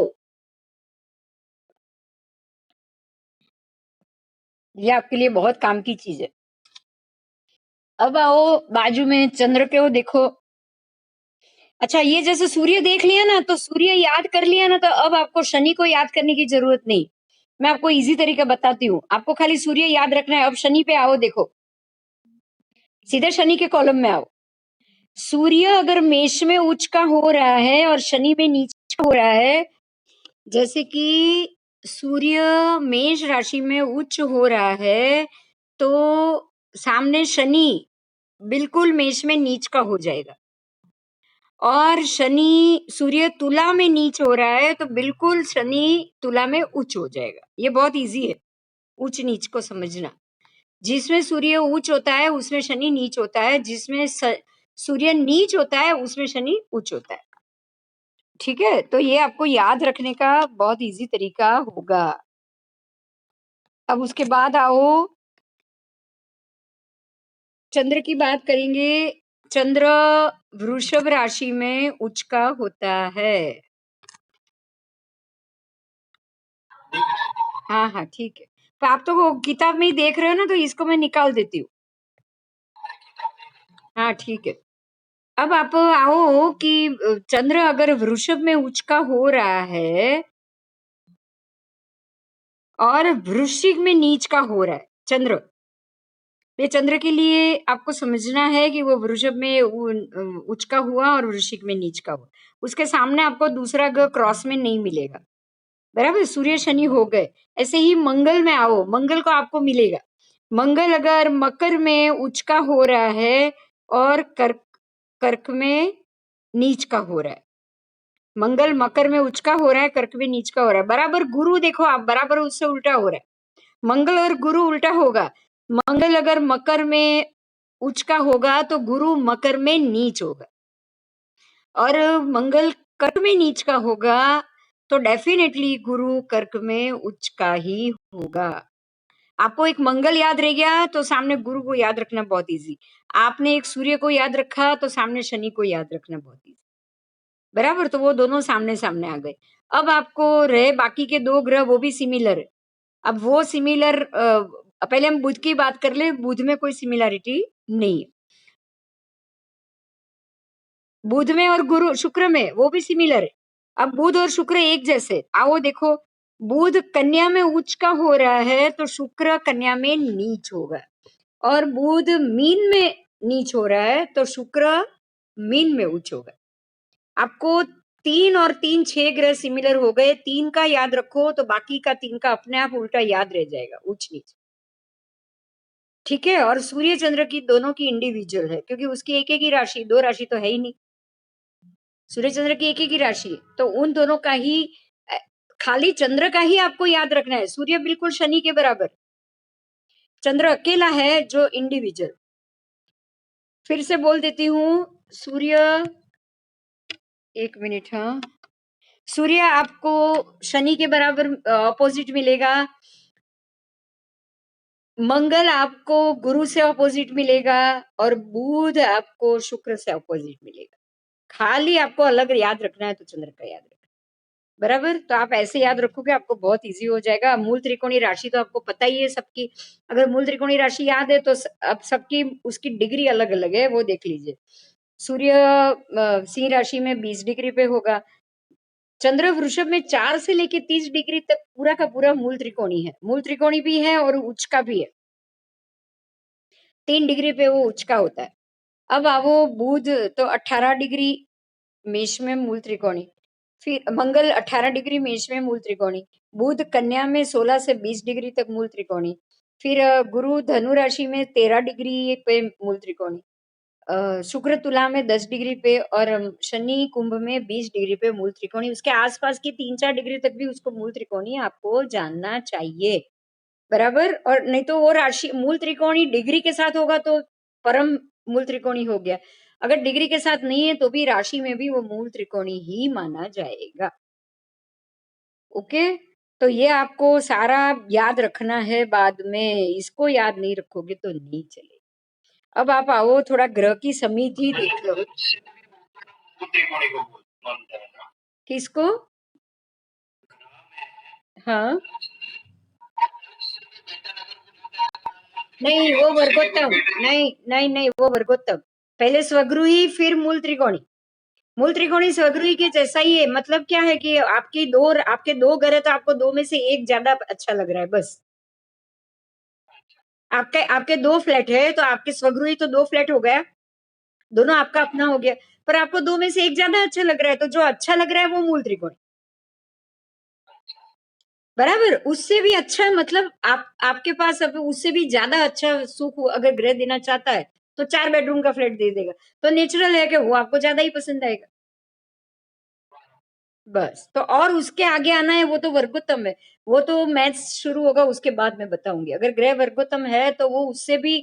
ये आपके लिए बहुत काम की चीज है। अब आओ बाजू में चंद्र के, वो देखो। अच्छा, ये जैसे सूर्य देख लिया ना, तो सूर्य याद कर लिया ना, तो अब आपको शनि को याद करने की जरूरत नहीं। मैं आपको इजी तरीका बताती हूँ, आपको खाली सूर्य याद रखना है। अब शनि पे आओ, देखो सीधे शनि के कॉलम में आओ। सूर्य अगर मेष में उच्च का हो रहा है और शनि में नीच हो रहा है, जैसे कि सूर्य मेष राशि में उच्च हो रहा है तो सामने शनि बिल्कुल मेष में नीच का हो जाएगा, और शनि सूर्य तुला में नीच हो रहा है तो बिल्कुल शनि तुला में उच्च हो जाएगा। ये बहुत इजी है उच्च नीच को समझना। जिसमें सूर्य उच्च होता है उसमें शनि नीच होता है, जिसमें सूर्य नीच होता है उसमें शनि उच्च होता है। ठीक है, तो ये आपको याद रखने का बहुत इजी तरीका होगा। अब उसके बाद आओ, चंद्र की बात करेंगे। चंद्र वृषभ राशि में उच्च का होता है। हाँ हाँ ठीक है, तो आप तो वो किताब में ही देख रहे हो ना, तो इसको मैं निकाल देती हूँ। हाँ ठीक है। अब आप आओ कि चंद्र अगर वृषभ में उच्च का हो रहा है और वृश्चिक में नीच का हो रहा है चंद्र, ये चंद्र के लिए आपको समझना है कि वो वृषभ में उच्च का हुआ और वृश्चिक में नीच का हुआ, उसके सामने आपको दूसरा ग्रह क्रॉस में नहीं मिलेगा। बराबर, सूर्य शनि हो गए। ऐसे ही मंगल में आओ, मंगल को आपको मिलेगा। मंगल अगर मकर में उच्च का हो रहा है और कर्क कर्क में नीच का हो रहा है, मंगल मकर में उच्च का हो रहा है, कर्क में नीच का हो रहा है। बराबर गुरु देखो आप, बराबर उससे उल्टा हो रहा है। मंगल और गुरु उल्टा होगा। मंगल अगर मकर में उच्च का होगा तो गुरु मकर में नीच होगा, और मंगल कर्क में नीच का होगा तो डेफिनेटली गुरु कर्क में उच्च का ही होगा। आपको एक मंगल याद रह गया तो सामने गुरु को याद रखना बहुत इजी। आपने एक सूर्य को याद रखा तो सामने शनि को याद रखना बहुत इजी। बराबर, तो वो दोनों सामने सामने आ गए। अब आपको रहे बाकी के दो ग्रह, वो भी सिमिलर है। अब वो सिमिलर, पहले हम बुध की बात कर ले। बुध में कोई सिमिलरिटी नहीं है। बुध में और गुरु शुक्र में वो भी सिमिलर है। अब बुध और शुक्र एक जैसे, आओ देखो, बुध कन्या में उच्च का हो रहा है तो शुक्र कन्या में नीच होगा, और बुध मीन में नीच हो रहा है तो शुक्र मीन में उच्च होगा। आपको 3 और 3 6 ग्रह सिमिलर हो गए। 3 का याद रखो तो बाकी का 3 का अपने आप उल्टा याद रह जाएगा, उच्च नीच। ठीक है, और सूर्य चंद्र की दोनों की इंडिविजुअल है, क्योंकि उसकी एक एक ही राशि, दो राशि तो है ही नहीं। सूर्य चंद्र की एक एक ही राशि है, तो उन दोनों का ही, अ, खाली चंद्र का ही आपको याद रखना है। सूर्य बिल्कुल शनि के बराबर, चंद्र अकेला है जो इंडिविजुअल। फिर से बोल देती हूँ, सूर्य, एक मिनट, हाँ, सूर्य आपको शनि के बराबर ऑपोजिट मिलेगा। मंगल आपको गुरु से ऑपोजिट मिलेगा, और बुध आपको शुक्र से ऑपोजिट मिलेगा। खाली आपको अलग याद रखना है तो चंद्र का याद रखना। बराबर, तो आप ऐसे याद रखोगे आपको बहुत इजी हो जाएगा। मूल त्रिकोणीय राशि तो आपको पता ही है सबकी। अगर मूल त्रिकोणीय राशि याद है तो अब सबकी उसकी डिग्री अलग अलग है, वो देख लीजिए। सूर्य सिंह राशि में 20 डिग्री पे होगा। चंद्र वृषभ में 4 से लेके 30 डिग्री तक पूरा का पूरा मूल त्रिकोणी है। मूल त्रिकोणी भी है और उच्च का भी है। 3 डिग्री पे वो उच्च का होता है। अब आओ बुध, तो 18 डिग्री मेष में मूल त्रिकोणी। फिर मंगल 18 डिग्री मेष में मूल त्रिकोणी। बुध कन्या में 16 से 20 डिग्री तक मूल त्रिकोणी। फिर गुरु धनु राशि में 13 डिग्री पे मूल त्रिकोणी। शुक्र तुला में 10 डिग्री पे, और शनि कुंभ में 20 डिग्री पे मूल त्रिकोणी। उसके आसपास की 3-4 डिग्री तक भी उसको मूल त्रिकोणी आपको जानना चाहिए। बराबर, और नहीं तो वो राशि मूल त्रिकोणी डिग्री के साथ होगा तो परम मूल त्रिकोणी हो गया। अगर डिग्री के साथ नहीं है तो भी राशि में भी वो मूल त्रिकोणी ही माना जाएगा। ओके, तो ये आपको सारा याद रखना है, बाद में इसको याद नहीं रखोगे तो नहीं चले। अब आप आओ थोड़ा ग्रह की समिति देख लो। किसको? हाँ, नहीं वो वर्गोत्तम, नहीं नहीं नहीं, वो वर्गोत्तम। पहले स्वगृही फिर मूल त्रिकोणी। मूल त्रिकोणी स्वगृही के जैसा ही है। मतलब क्या है कि आपके दो घर है तो आपको दो में से एक ज्यादा अच्छा लग रहा है, बस। आपके आपके दो फ्लैट है तो आपके स्वगृही तो दो फ्लैट हो गया, दोनों आपका अपना हो गया। पर आपको दो में से एक ज्यादा अच्छा लग रहा है, तो जो अच्छा लग रहा है वो मूल त्रिकोण। बराबर, उससे भी अच्छा, मतलब आपके पास अब उससे भी ज्यादा अच्छा सुख अगर ग्रह देना चाहता है तो 4 बेडरूम का फ्लैट दे देगा, तो नेचुरल है कि वो आपको ज्यादा ही पसंद आएगा। बस, तो और उसके आगे आना है वो तो वर्गोत्तम है। वो तो मैथ्स शुरू होगा उसके बाद में बताऊंगी। अगर ग्रह वर्गोत्तम है तो वो उससे भी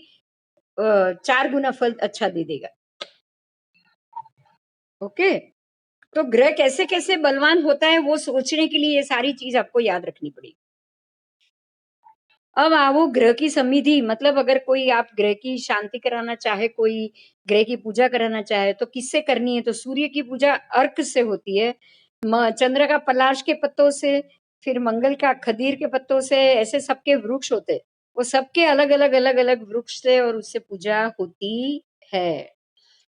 4 गुना फल अच्छा दे देगा। ओके, तो ग्रह कैसे-कैसे बलवान होता है वो सोचने के लिए ये सारी चीज़ आपको याद रखनी पड़ेगी। अब आओ ग्रह की समृद्धि मतलब अगर कोई आप ग्रह की शांति कराना चाहे, कोई ग्रह की पूजा कराना चाहे तो किससे करनी है? तो सूर्य की पूजा अर्क से होती है। चंद्र का पलाश के पत्तों से, फिर मंगल का खदीर के पत्तों से, ऐसे सबके वृक्ष होते हैं। वो सबके अलग-अलग अलग-अलग वृक्ष से और उससे पूजा होती है।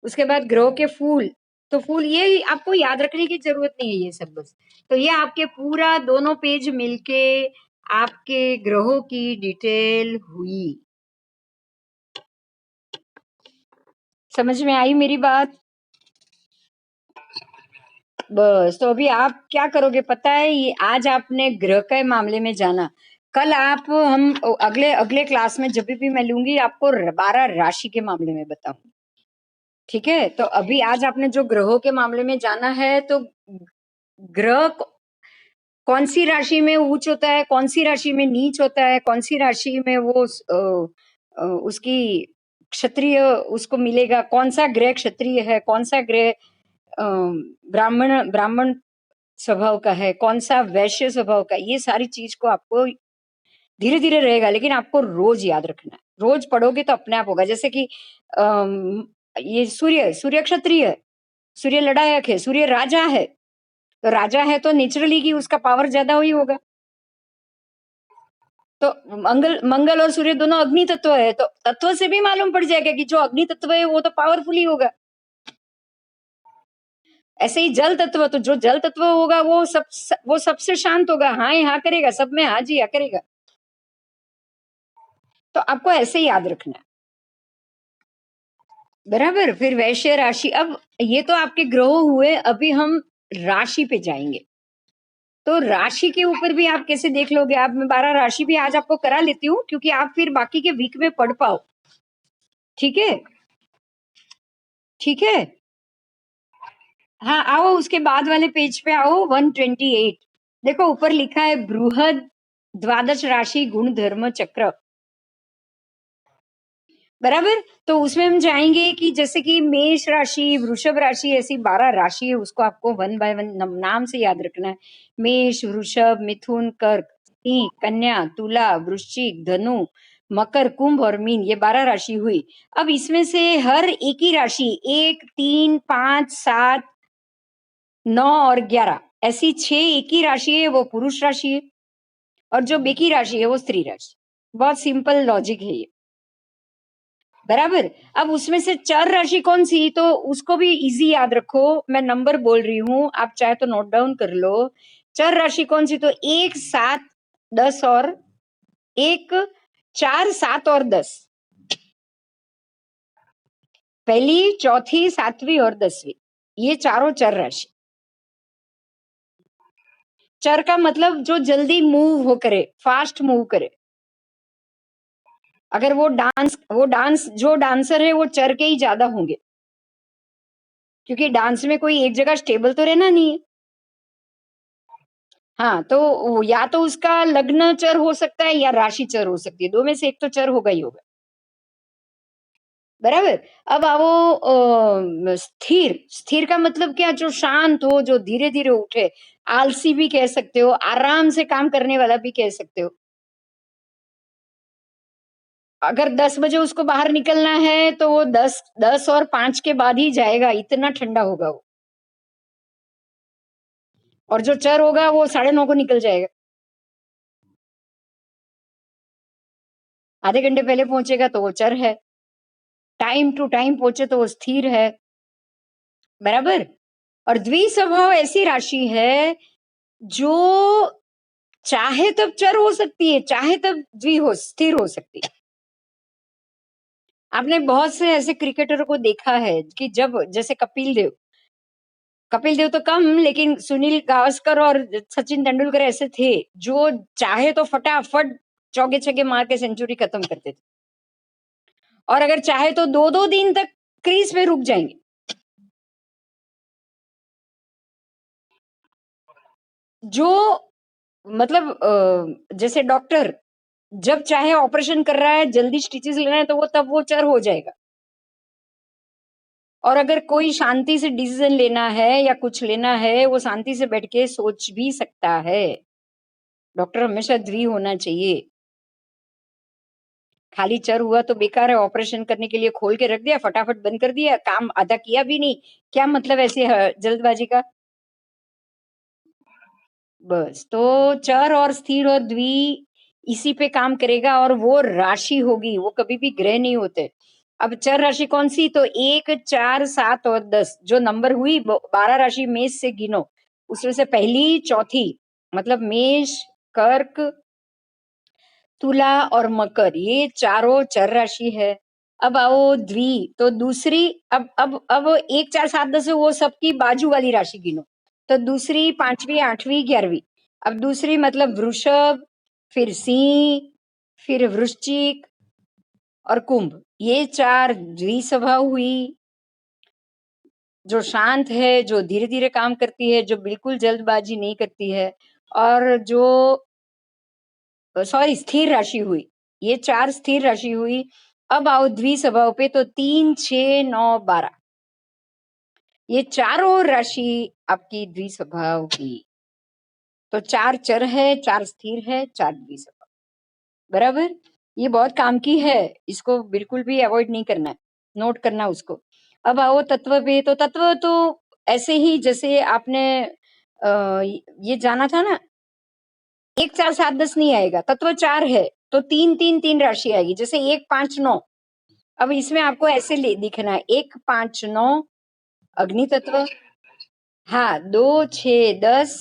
उसके बाद ग्रहों के फूल, तो फूल ये आपको याद रखने की जरूरत नहीं है ये सब बस। तो ये आपके पूरा दोनों पेज मिलके आपके ग्रहों की डिटेल हुई। समझ में आई मेरी बात? बस तो अभी आप क्या करोगे पता है, ये आज आपने ग्रह के मामले में जाना। कल आप हम अगले अगले क्लास में जब भी मैं लूंगी आपको 12 राशि के मामले में बताऊंगी। ठीक है, तो अभी आज आपने जो ग्रहों के मामले में जाना है, तो ग्रह कौन सी राशि में उच्च होता है, कौन सी राशि में नीच होता है, कौन सी राशि में वो उसकी क्षत्रिय उसको मिलेगा, कौन सा ग्रह क्षत्रिय है, कौन सा ग्रह ब्राह्मण ब्राह्मण स्वभाव का है, कौन सा वैश्य स्वभाव का, ये सारी चीज को आपको धीरे धीरे रहेगा, लेकिन आपको रोज याद रखना है। रोज पढ़ोगे तो अपने आप होगा। जैसे कि ये सूर्य सूर्य क्षत्रिय है, सूर्य लड़ायक है, सूर्य राजा है, तो राजा है तो नेचुरली की उसका पावर ज्यादा ही होगा। तो मंगल मंगल और सूर्य दोनों अग्नि तत्व है, तो तत्व से भी मालूम पड़ जाएगा कि जो अग्नि तत्व है वो तो पावरफुल ही होगा। ऐसे ही जल तत्व, तो जो जल तत्व होगा वो सबसे शांत होगा, हाँ हाँ करेगा, सब में हाँ जी हाँ करेगा। तो आपको ऐसे ही याद रखना है, बराबर। फिर वैश्य राशि, अब ये तो आपके ग्रह हुए, अभी हम राशि पे जाएंगे। तो राशि के ऊपर भी आप कैसे देख लोगे? आप मैं 12 राशि भी आज आपको करा लेती हूँ, क्योंकि आप फिर बाकी के वीक में पढ़ पाओ। ठीक है, ठीक है। हाँ आओ, उसके बाद वाले पेज पे आओ, 128। देखो ऊपर लिखा है बृहद द्वादश राशि गुण धर्म चक्र, बराबर। तो उसमें हम जाएंगे कि जैसे कि मेष राशि, वृषभ राशि, ऐसी 12 राशि है, उसको आपको वन बाय वन नाम से याद रखना है। मेष, वृषभ, मिथुन, कर्क, सिंह, कन्या, तुला, वृश्चिक, धनु, मकर, कुंभ और मीन, ये 12 राशि हुई। अब इसमें से हर एक ही राशि 1, 3, 5, 7, 9 और 11, ऐसी 6 एक ही राशि है, वो पुरुष राशि है, और जो बेकी राशि है वो स्त्री राशि। बहुत सिंपल लॉजिक है ये, बराबर। अब उसमें से चर राशि कौन सी, तो उसको भी इजी याद रखो, मैं नंबर बोल रही हूं, आप चाहे तो नोट डाउन कर लो। चर राशि कौन सी, तो 1, 7, 10 और 1, 4, 7 और 10, पहली, चौथी, सातवीं और 10वीं, ये चारों चर राशि। चर का मतलब जो जल्दी मूव हो करे, फास्ट मूव करे। अगर वो डांस जो डांसर है वो चर के ही ज्यादा होंगे, क्योंकि डांस में कोई एक जगह स्टेबल तो रहना नहीं है। हाँ, तो या तो उसका लग्न चर हो सकता है या राशि चर हो सकती है, दो में से एक तो चर होगा ही होगा, बराबर। अब आओ स्थिर। स्थिर का मतलब क्या, जो शांत हो, जो धीरे धीरे उठे, आलसी भी कह सकते हो, आराम से काम करने वाला भी कह सकते हो। अगर 10 बजे उसको बाहर निकलना है तो वो 10 और 5 के बाद ही जाएगा, इतना ठंडा होगा वो। और जो चर होगा वो 9:30 को निकल जाएगा, आधे घंटे पहले पहुंचेगा तो वो चर है, टाइम टू टाइम पहुंचे तो वो स्थिर है, बराबर। और द्विस्वभाव ऐसी राशि है जो चाहे तब चर हो सकती है, चाहे तब स्थिर हो सकती है। आपने बहुत से ऐसे क्रिकेटरों को देखा है कि जब जैसे कपिल देव तो कम, लेकिन सुनील गावस्कर और सचिन तेंदुलकर ऐसे थे जो चाहे तो फटाफट चौके छक्के मार के सेंचुरी खत्म करते थे, और अगर चाहे तो 2-2 दिन तक क्रीज पे रुक जाएंगे। जो मतलब जैसे डॉक्टर जब चाहे ऑपरेशन कर रहा है, जल्दी स्टिचेस लेना है, तो वो तब वो चर हो जाएगा। और अगर कोई शांति से डिसीजन लेना है या कुछ लेना है, वो शांति से बैठ के सोच भी सकता है। डॉक्टर हमेशा द्वि होना चाहिए। खाली चर हुआ तो बेकार है। ऑपरेशन करने के लिए खोल के रख दिया, फटाफट बंद कर दिया, काम आधा किया भी नहीं, क्या मतलब ऐसे जल्दबाजी का। बस तो चर और स्थिर और द्वि इसी पे काम करेगा, और वो राशि होगी, वो कभी भी ग्रह नहीं होते। अब चर राशि कौन सी? तो 1, 4, 7 और 10 जो नंबर हुई, 12 राशि मेष से गिनो, उसमें से पहली चौथी, मतलब मेष, कर्क, तुला और मकर, ये चारों चर राशि है। अब आओ द्वि, तो दूसरी, अब 1, 4, 7, 10 वो सबकी बाजू वाली राशि गिनो, तो दूसरी, पांचवी, आठवीं, 11वीं। अब दूसरी मतलब वृषभ, फिर सिंह, फिर वृश्चिक और कुंभ, ये चार द्वि स्वभाव हुई। जो शांत है, जो धीरे धीरे काम करती है, जो बिल्कुल जल्दबाजी नहीं करती है, और जो सॉरी स्थिर राशि हुई, ये चार स्थिर राशि हुई। अब आओ द्वि स्वभाव पे, तो 3, 6, 9, 12, ये चारों राशि आपकी द्वि स्वभाव हुई। तो 4 चर है, 4 स्थिर है, 4 द्वि स्वभाव, बराबर। ये बहुत काम की है, इसको बिल्कुल भी अवॉइड नहीं करना है, नोट करना उसको। अब आओ तत्व पे, तो तत्व तो ऐसे ही जैसे आपने ये जाना था ना, 1, 4, 7, 10 नहीं आएगा, तत्व 4 है, तो 3, 3, 3 राशि आएगी, जैसे 1, 5, 9। अब इसमें आपको ऐसे दिखना है, 1, 5, 9 अग्नि तत्व, हाँ, 2, 6, 10,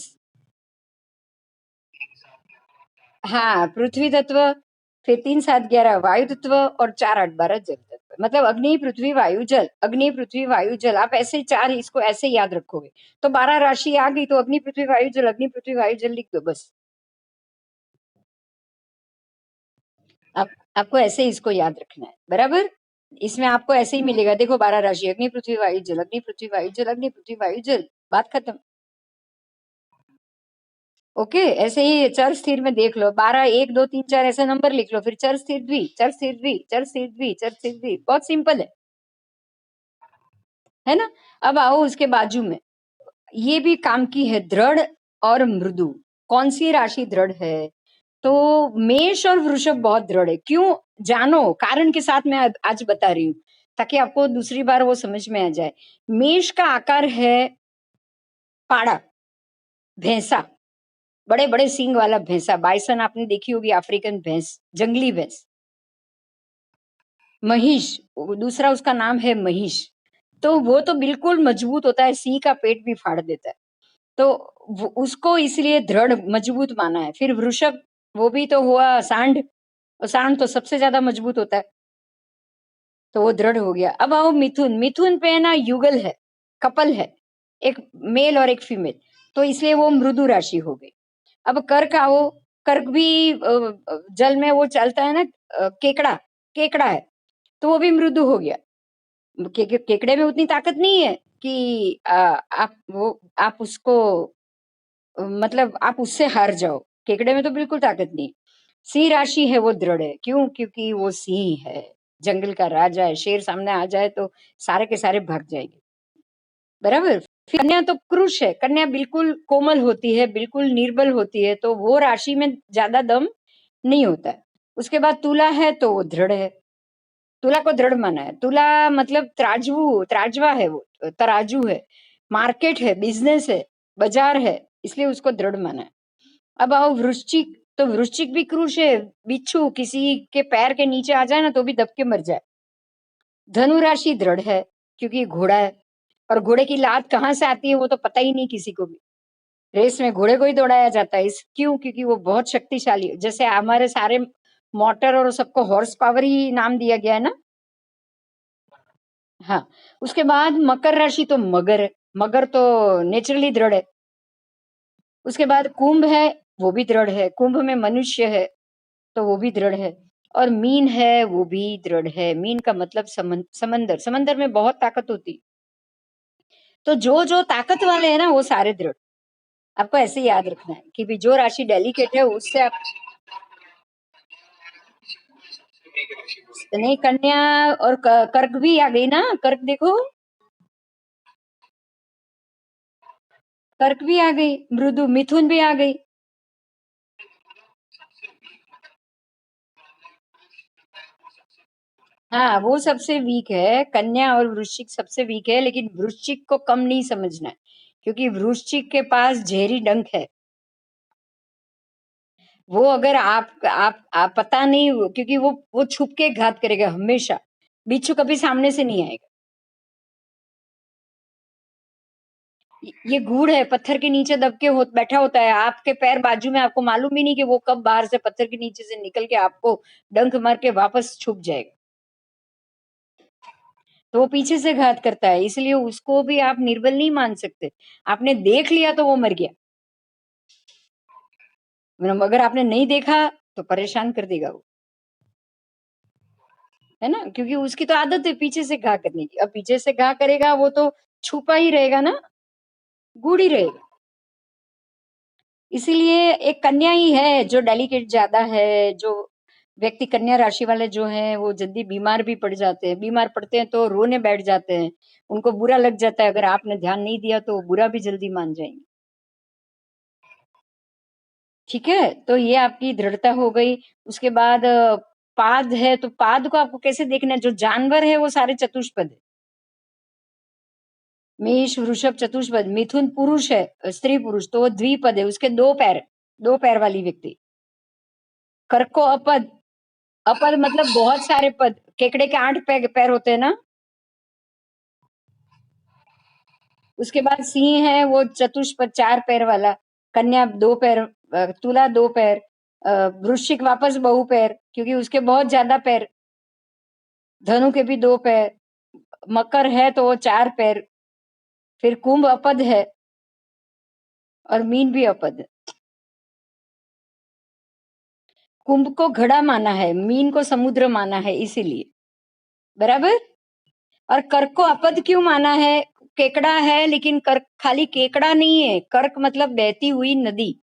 हाँ, पृथ्वी तत्व, फिर 3, 7, 11 वायु तत्व, और 4, 8, 12 जल तत्व। मतलब अग्नि, पृथ्वी, वायु, जल, अग्नि, पृथ्वी, वायु, जल, आप ऐसे चार इसको ऐसे याद रखोगे, तो 12 राशि आ गई, तो अग्नि, पृथ्वी, वायु, जल, अग्नि, पृथ्वी, वायु, जल लिख दो बस। आपको ऐसे इसको याद रखना है, बराबर। इसमें आपको ऐसे ही मिलेगा, देखो 12 राशि, अग्नि, पृथ्वी, वायु, जल, अग्नि, पृथ्वी, वायु, जल, अग्नि, पृथ्वी, वायु, जल, बात खत्म। ओके, ऐसे ही चर स्थिर में देख लो, 12, 1, 2, 3, 4 ऐसे नंबर लिख लो, फिर चर स्थिर द्वि, चर स्थिर द्वि, चर स्थिर द्वि, चर स्थिर द्वि, बहुत सिंपल है ना। अब आओ उसके बाजू में, ये भी काम की है, दृढ़ और मृदु। कौन सी राशि दृढ़ है? तो मेष और वृषभ बहुत दृढ़ है। क्यों? जानो, कारण के साथ मैं आज बता रही हूँ, ताकि आपको दूसरी बार वो समझ में आ जाए। मेष का आकार है पाड़ा, भैंसा, बड़े बड़े सींग वाला भैंसा, बाइसन आपने देखी होगी, अफ्रीकन भैंस, जंगली भैंस। महिष, दूसरा उसका नाम है महिष, तो वो तो बिल्कुल मजबूत होता है, सिंह का पेट भी फाड़ देता है, तो उसको इसलिए दृढ़ मजबूत माना है। फिर वृषभ, वो भी तो हुआ सांड, और सांड तो सबसे ज्यादा मजबूत होता है, तो वो दृढ़ हो गया। अब आओ मिथुन, मिथुन पे ना युगल है, कपल है, एक मेल और एक फीमेल, तो इसलिए वो मृदु राशि हो गई। अब कर्क आओ, कर्क भी जल में वो चलता है ना, केकड़ा, केकड़ा है, तो वो भी मृदु हो गया। केकड़े में उतनी ताकत नहीं है कि आप उसको मतलब आप उससे हार जाओ, केकड़े में तो बिल्कुल ताकत नहीं। सिंह राशि है, वो दृढ़ है, क्यों? क्योंकि वो सिंह है, जंगल का राजा है, शेर सामने आ जाए तो सारे के सारे भाग जाएंगे, बराबर। फिर कन्या तो क्रूश है, कन्या बिल्कुल कोमल होती है, बिल्कुल निर्बल होती है, तो वो राशि में ज्यादा दम नहीं होता है। उसके बाद तुला है, तो वो दृढ़ है, तुला को दृढ़ माना है। तुला मतलब त्राजू, त्राजवा है, वो तराजू है, मार्केट है, बिजनेस है, बाजार है, इसलिए उसको दृढ़ माना है। अब आओ वृश्चिक, तो वृश्चिक भी क्रूश है, बिच्छू किसी के पैर के नीचे आ जाए ना तो भी दब के मर जाए। धनु राशि दृढ़ है, क्योंकि घोड़ा है, और घोड़े की लात कहाँ से आती है वो तो पता ही नहीं किसी को भी। रेस में घोड़े को ही दौड़ाया जाता है, इस क्यों? क्योंकि वो बहुत शक्तिशाली है, जैसे हमारे सारे मोटर और सबको हॉर्स पावर ही नाम दिया गया है ना। हाँ, उसके बाद मकर राशि, तो मगर है, मगर तो नेचुरली दृढ़ है। उसके बाद कुंभ है, वो भी दृढ़ है, कुंभ में मनुष्य है, तो वो भी दृढ़ है। और मीन है, वो भी दृढ़ है। मीन का मतलब समंदर, समंदर में बहुत ताकत होती, तो जो जो ताकत वाले हैं ना वो सारे दृढ़। आपको ऐसे याद रखना है कि भी जो राशि डेलिकेट है उससे आप नहीं, कन्या और कर्क भी आ गई ना, कर्क देखो, कर्क भी आ गई, मृदु, मिथुन भी आ गई। हाँ, वो सबसे वीक है, कन्या और वृश्चिक सबसे वीक है, लेकिन वृश्चिक को कम नहीं समझना है, क्योंकि वृश्चिक के पास झेरी डंक है। वो अगर आप पता नहीं, क्योंकि वो छुप के घात करेगा हमेशा, बिच्छू कभी सामने से नहीं आएगा। ये गूढ़ है, पत्थर के नीचे दब के बैठा होता है, आपके पैर बाजू में, आपको मालूम भी नहीं कि वो कब बाहर से पत्थर के नीचे से निकल के आपको डंक मार के वापस छुप जाएगा। तो वो पीछे से घात करता है, इसलिए उसको भी आप निर्बल नहीं मान सकते। आपने देख लिया तो वो मर गया, अगर आपने नहीं देखा तो परेशान कर देगा वो, है ना, क्योंकि उसकी तो आदत है पीछे से घा करने की। अब पीछे से घा करेगा वो तो छुपा ही रहेगा ना, गूढ़ ही रहेगा। इसीलिए एक कन्या ही है जो डेलिकेट ज्यादा है, जो व्यक्ति कन्या राशि वाले जो हैं वो जल्दी बीमार भी पड़ जाते हैं, बीमार पड़ते हैं तो रोने बैठ जाते हैं, उनको बुरा लग जाता है, अगर आपने ध्यान नहीं दिया तो बुरा भी जल्दी मान जाएंगे। ठीक है, तो ये आपकी दृढ़ता हो गई। उसके बाद पाद है, तो पाद को आपको कैसे देखना है, जो जानवर है वो सारे चतुष्पद है, मेष वृषभ चतुष्पद, मिथुन पुरुष है, स्त्री पुरुष, तो वो द्विपद है, उसके दो पैर वाली व्यक्ति। कर्क को अपद, अपद मतलब बहुत सारे पद, केकड़े के 8 पैर होते हैं ना। उसके बाद सिंह है, वो चतुष्पद 4 पैर वाला, कन्या 2 पैर, तुला 2 पैर, वृश्चिक वापस बहु पैर, क्योंकि उसके बहुत ज्यादा पैर, धनु के भी 2 पैर, मकर है तो वो 4 पैर, फिर कुंभ अपद है और मीन भी अपद है। कुंभ को घड़ा माना है, मीन को समुद्र माना है, इसीलिए, बराबर। और कर्क को अपद क्यों माना है, केकड़ा है, लेकिन कर्क खाली केकड़ा नहीं है, कर्क मतलब बहती हुई नदी,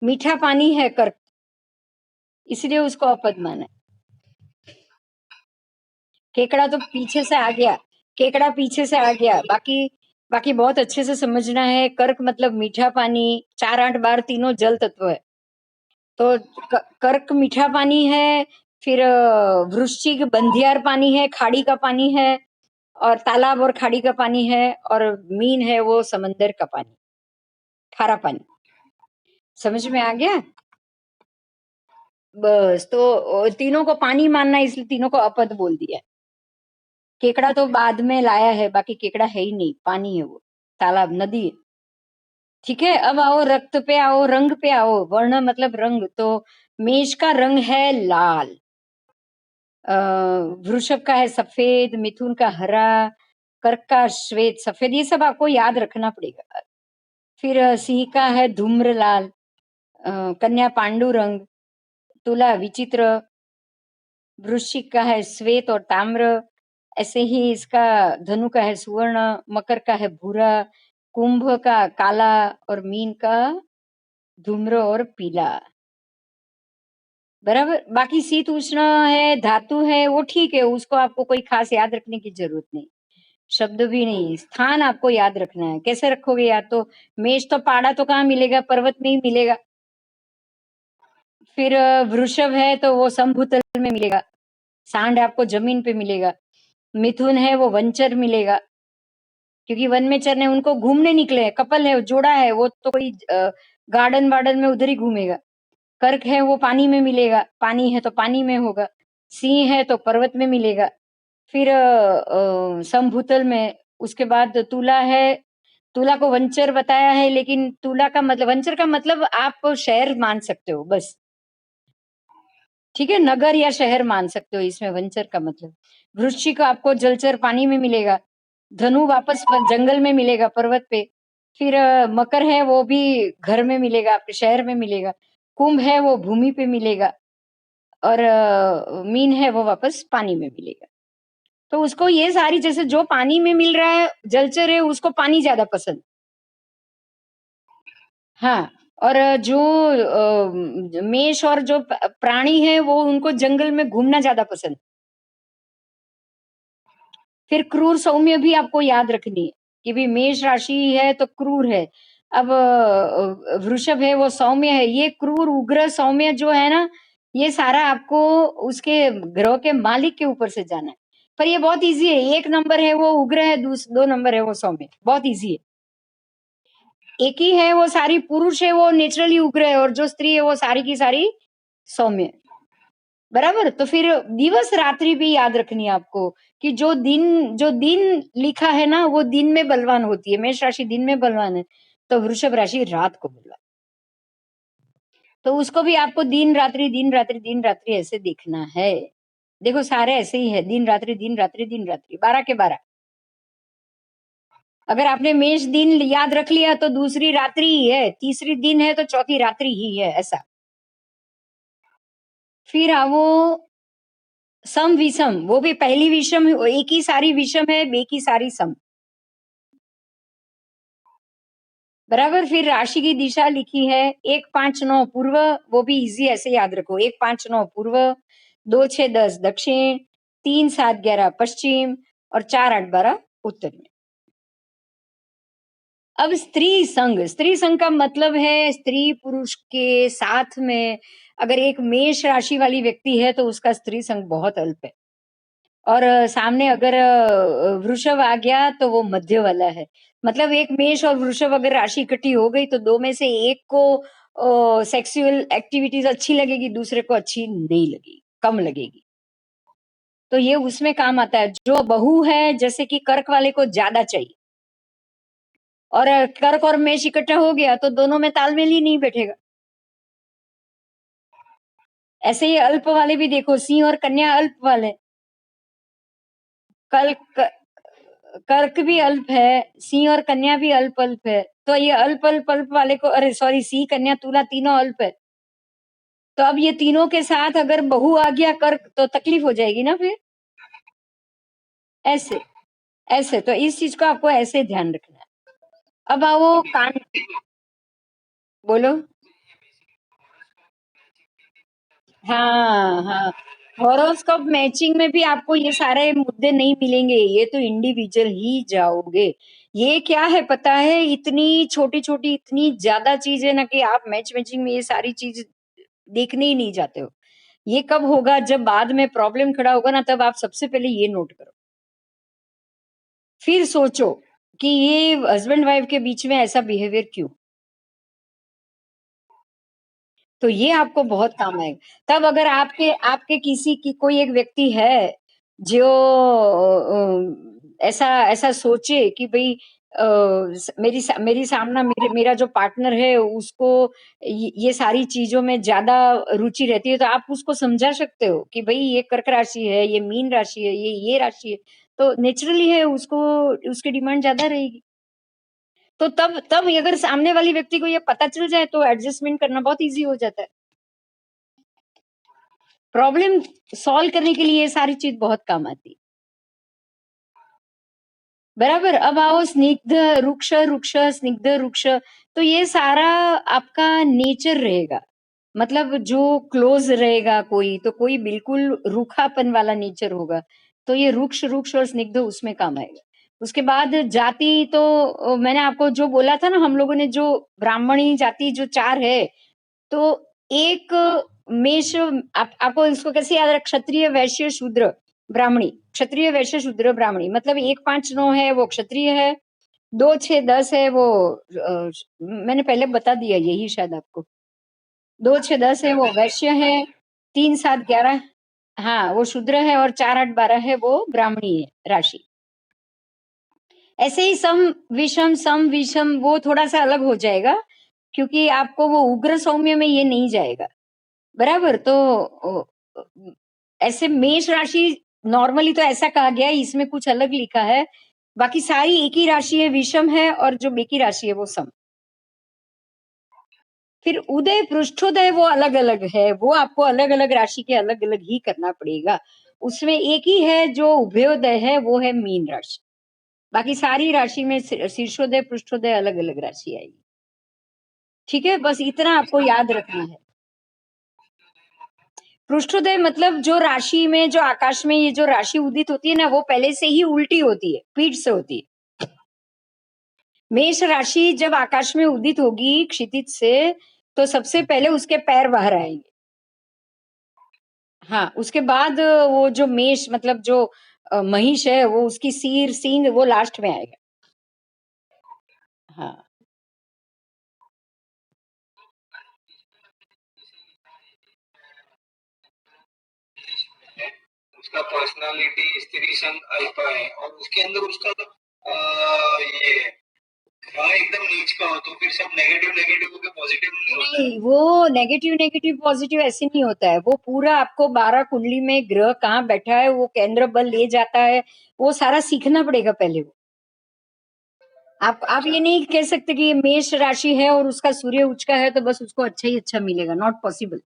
मीठा पानी है कर्क, इसलिए उसको अपद माना है। केकड़ा तो पीछे से आ गया, केकड़ा पीछे से आ गया, बाकी बाकी बहुत अच्छे से समझना है। कर्क मतलब मीठा पानी, 4 8 बार तीनों जल तत्व है, तो कर्क मीठा पानी है, फिर वृश्चिक बंधियार पानी है, खाड़ी का पानी है, और तालाब और खाड़ी का पानी है, और मीन है वो समंदर का पानी, खारा पानी। समझ में आ गया? बस, तो तीनों को पानी मानना है, इसलिए तीनों को अपद बोल दिया। केकड़ा तो बाद में लाया है, बाकी केकड़ा है ही नहीं, पानी है वो, तालाब नदी है। ठीक है, अब आओ रक्त पे, आओ रंग पे, आओ वर्ण मतलब रंग, तो मेष का रंग है लाल, वृषभ का है सफेद, मिथुन का हरा, कर्क का श्वेत सफेद, ये सब आपको याद रखना पड़ेगा। फिर सिंह का है धूम्र लाल, कन्या पांडु रंग, तुला विचित्र, वृश्चिक का है श्वेत और ताम्र, ऐसे ही इसका धनु का है सुवर्ण, मकर का है भूरा, कुंभ का काला, और मीन का धूम्र और पीला, बराबर। बाकी शीत उष्ण है, धातु है, वो ठीक है, उसको आपको कोई खास याद रखने की जरूरत नहीं, शब्द भी नहीं, स्थान आपको याद रखना है। कैसे रखोगे याद, तो मेष तो पहाड़ा तो कहाँ मिलेगा, पर्वत में ही मिलेगा। फिर वृषभ है तो वो समभूतल में मिलेगा, सांड आपको जमीन पे मिलेगा। मिथुन है वो वनचर मिलेगा, क्योंकि वन में चरने उनको घूमने निकले हैं, कपल है, जोड़ा है, वो तो कोई गार्डन वार्डन में उधर ही घूमेगा। कर्क है वो पानी में मिलेगा, पानी है तो पानी में होगा। सिंह है तो पर्वत में मिलेगा, फिर समभूतल में। उसके बाद तुला है, तुला को वंचर बताया है, लेकिन तुला का मतलब, वंचर का मतलब आप शहर मान सकते हो बस, ठीक है, नगर या शहर मान सकते हो, इसमें वंचर का मतलब। वृश्चिक आपको जलचर पानी में मिलेगा, धनु वापस जंगल में मिलेगा, पर्वत पे। फिर मकर है वो भी घर में मिलेगा, आपके शहर में मिलेगा। कुंभ है वो भूमि पे मिलेगा, और मीन है वो वापस पानी में मिलेगा। तो उसको ये सारी, जैसे जो पानी में मिल रहा है जलचर है, उसको पानी ज्यादा पसंद। हाँ, और जो मेष और जो प्राणी है वो, उनको जंगल में घूमना ज्यादा पसंद। फिर क्रूर सौम्य भी आपको याद रखनी है, कि भाई मेष राशि है तो क्रूर है। अब वृषभ है वो सौम्य है। ये क्रूर, उग्र, सौम्य जो है ना, ये सारा आपको उसके ग्रह के मालिक के ऊपर से जाना है। पर ये बहुत इजी है। 1 नंबर है वो उग्र है, 2 नंबर है वो सौम्य। बहुत इजी है। एक ही है वो सारी पुरुष है वो नेचुरली उग्र है, और जो स्त्री है वो सारी की सारी सौम्य है। बराबर। तो फिर दिवस रात्रि भी याद रखनी है आपको, कि जो दिन लिखा है ना वो दिन में बलवान होती है। मेष राशि दिन में बलवान है, तो वृषभ राशि रात को बलवान। तो उसको भी आपको दिन रात्रि दिन रात्रि दिन रात्रि ऐसे देखना है। देखो सारे ऐसे ही है, दिन रात्रि दिन रात्रि दिन रात्रि, 12 के 12। अगर आपने मेष दिन याद रख लिया तो दूसरी रात्रि ही है, तीसरी दिन है तो चौथी रात्रि ही है, ऐसा। फिर वो सम विषम, वो भी पहली विषम, एक ही सारी विषम है, एक ही सारी सम। बराबर। फिर राशि की दिशा लिखी है 1, 5, 9 पूर्व, वो भी इजी ऐसे याद रखो। 1, 5, 9 पूर्व, 2, 6, 10 दक्षिण, 3, 7, 11 पश्चिम, और 4, 8, 12 उत्तर में। अब स्त्री संघ का मतलब है स्त्री पुरुष के साथ में। अगर एक मेष राशि वाली व्यक्ति है तो उसका स्त्री संघ बहुत अल्प है, और सामने अगर वृषभ आ गया तो वो मध्य वाला है। मतलब एक मेष और वृषभ अगर राशि इकट्ठी हो गई तो दो में से एक को सेक्सुअल एक्टिविटीज अच्छी लगेगी, दूसरे को अच्छी नहीं लगेगी, कम लगेगी। तो ये उसमें काम आता है। जो बहू है, जैसे कि कर्क वाले को ज्यादा चाहिए, और कर्क और मेष इकट्ठा हो गया तो दोनों में तालमेल ही नहीं बैठेगा। ऐसे ही अल्प वाले भी देखो, सिंह और कन्या अल्प वाले, कल कर्क भी अल्प है, सिंह और कन्या भी अल्प अल्प है। तो ये अल्प अल्प अल्प वाले को, अरे सॉरी, सिंह कन्या तुला तीनों अल्प है। तो अब ये तीनों के साथ अगर बहू आ गया कर्क तो तकलीफ हो जाएगी ना फिर। ऐसे ऐसे तो इस चीज को आपको ऐसे ध्यान रखना है। अब आओ कान, बोलो। हाँ हाँ, हॉरोस्कोप मैचिंग में भी आपको ये सारे मुद्दे नहीं मिलेंगे, ये तो इंडिविजुअल ही जाओगे। ये क्या है पता है, इतनी छोटी छोटी इतनी ज्यादा चीज है ना, कि आप मैच मैचिंग में ये सारी चीज देखने ही नहीं जाते हो। ये कब होगा, जब बाद में प्रॉब्लम खड़ा होगा ना, तब आप सबसे पहले ये नोट करो। फिर सोचो कि ये हस्बैंड वाइफ के बीच में ऐसा बिहेवियर क्यों। तो ये आपको बहुत काम आएगा। तब अगर आपके आपके किसी की कोई एक व्यक्ति है जो ऐसा ऐसा सोचे कि भाई मेरी सामना मेरा जो पार्टनर है उसको ये सारी चीजों में ज्यादा रुचि रहती है, तो आप उसको समझा सकते हो कि भाई ये कर्क राशि है, ये मीन राशि है, ये राशि है। तो नेचुरली है, उसको उसकी डिमांड ज्यादा रहेगी। तो तब अगर सामने वाली व्यक्ति को ये पता चल जाए तो एडजस्टमेंट करना बहुत इजी हो जाता है। प्रॉब्लम सॉल्व करने के लिए ये सारी चीज बहुत काम आती है। बराबर। अब आओ स्निग्ध रुक्ष, रुक्ष स्निग्ध रुक्ष। तो ये सारा आपका नेचर रहेगा। मतलब जो क्लोज रहेगा कोई, तो कोई बिल्कुल रूखापन वाला नेचर होगा, तो ये रुक्ष रुक्ष और स्निग्ध उसमें काम आएगा। उसके बाद जाति तो मैंने आपको जो बोला था ना, हम लोगों ने जो ब्राह्मणी जाति जो 4 है, तो एक मेष, आपको इसको कैसे याद रख, क्षत्रिय वैश्य शूद्र ब्राह्मणी, क्षत्रिय वैश्य शूद्र ब्राह्मणी, मतलब 1, 5, 9 है वो क्षत्रिय है, 2, 6, 10 है वो मैंने पहले बता दिया यही शायद आपको। 2, 6, 10 है वो वैश्य है, 3, 7, 11, हाँ वो शूद्र है, और 4, 8, 12 है वो ब्राह्मणी है राशि। ऐसे ही सम विषम वो थोड़ा सा अलग हो जाएगा, क्योंकि आपको वो उग्र सौम्य में ये नहीं जाएगा। बराबर। तो ऐसे मेष राशि नॉर्मली तो ऐसा कहा गया है, इसमें कुछ अलग लिखा है। बाकी सारी एक ही राशि है, विषम है, और जो बेकी राशि है वो सम। फिर उदय पृष्ठोदय वो अलग अलग है, वो आपको अलग अलग राशि के अलग अलग ही करना पड़ेगा। उसमें एक ही है जो उभयोदय है, वो है मीन राशि। बाकी सारी राशि में शीर्षोदय पृष्ठोदय अलग अलग राशि आएगी। ठीक है, बस इतना आपको याद रखना है। पृष्ठोदय मतलब जो राशि में, जो आकाश में ये जो राशि उदित होती है ना, वो पहले से ही उल्टी होती है, पीठ से होती है। मेष राशि जब आकाश में उदित होगी क्षितिज से, तो सबसे पहले उसके पैर बाहर आएंगे। हाँ, उसके बाद वो जो मेष मतलब जो महिष है, वो उसकी सिर सींग वो लास्ट में आएगा। हाँ। है, उसका पर्सनालिटी स्त्री संग अल्फा है और उसके अंदर उसका ये ग्रह एकदम नीच का हो तो फिर सब नेगेटिव नेगेटिव होके पॉजिटिव नहीं होता है। नहीं, वो नेगेटिव नेगेटिव पॉजिटिव ऐसे नहीं होता है। वो पूरा आपको 12 कुंडली में ग्रह कहाँ बैठा है, वो केंद्र बल ले जाता है, वो सारा सीखना पड़ेगा पहले। वो आप ये नहीं कह सकते कि ये मेष राशि है और उसका सूर्य उच्च का है तो बस उसको अच्छा ही अच्छा मिलेगा, नॉट पॉसिबल।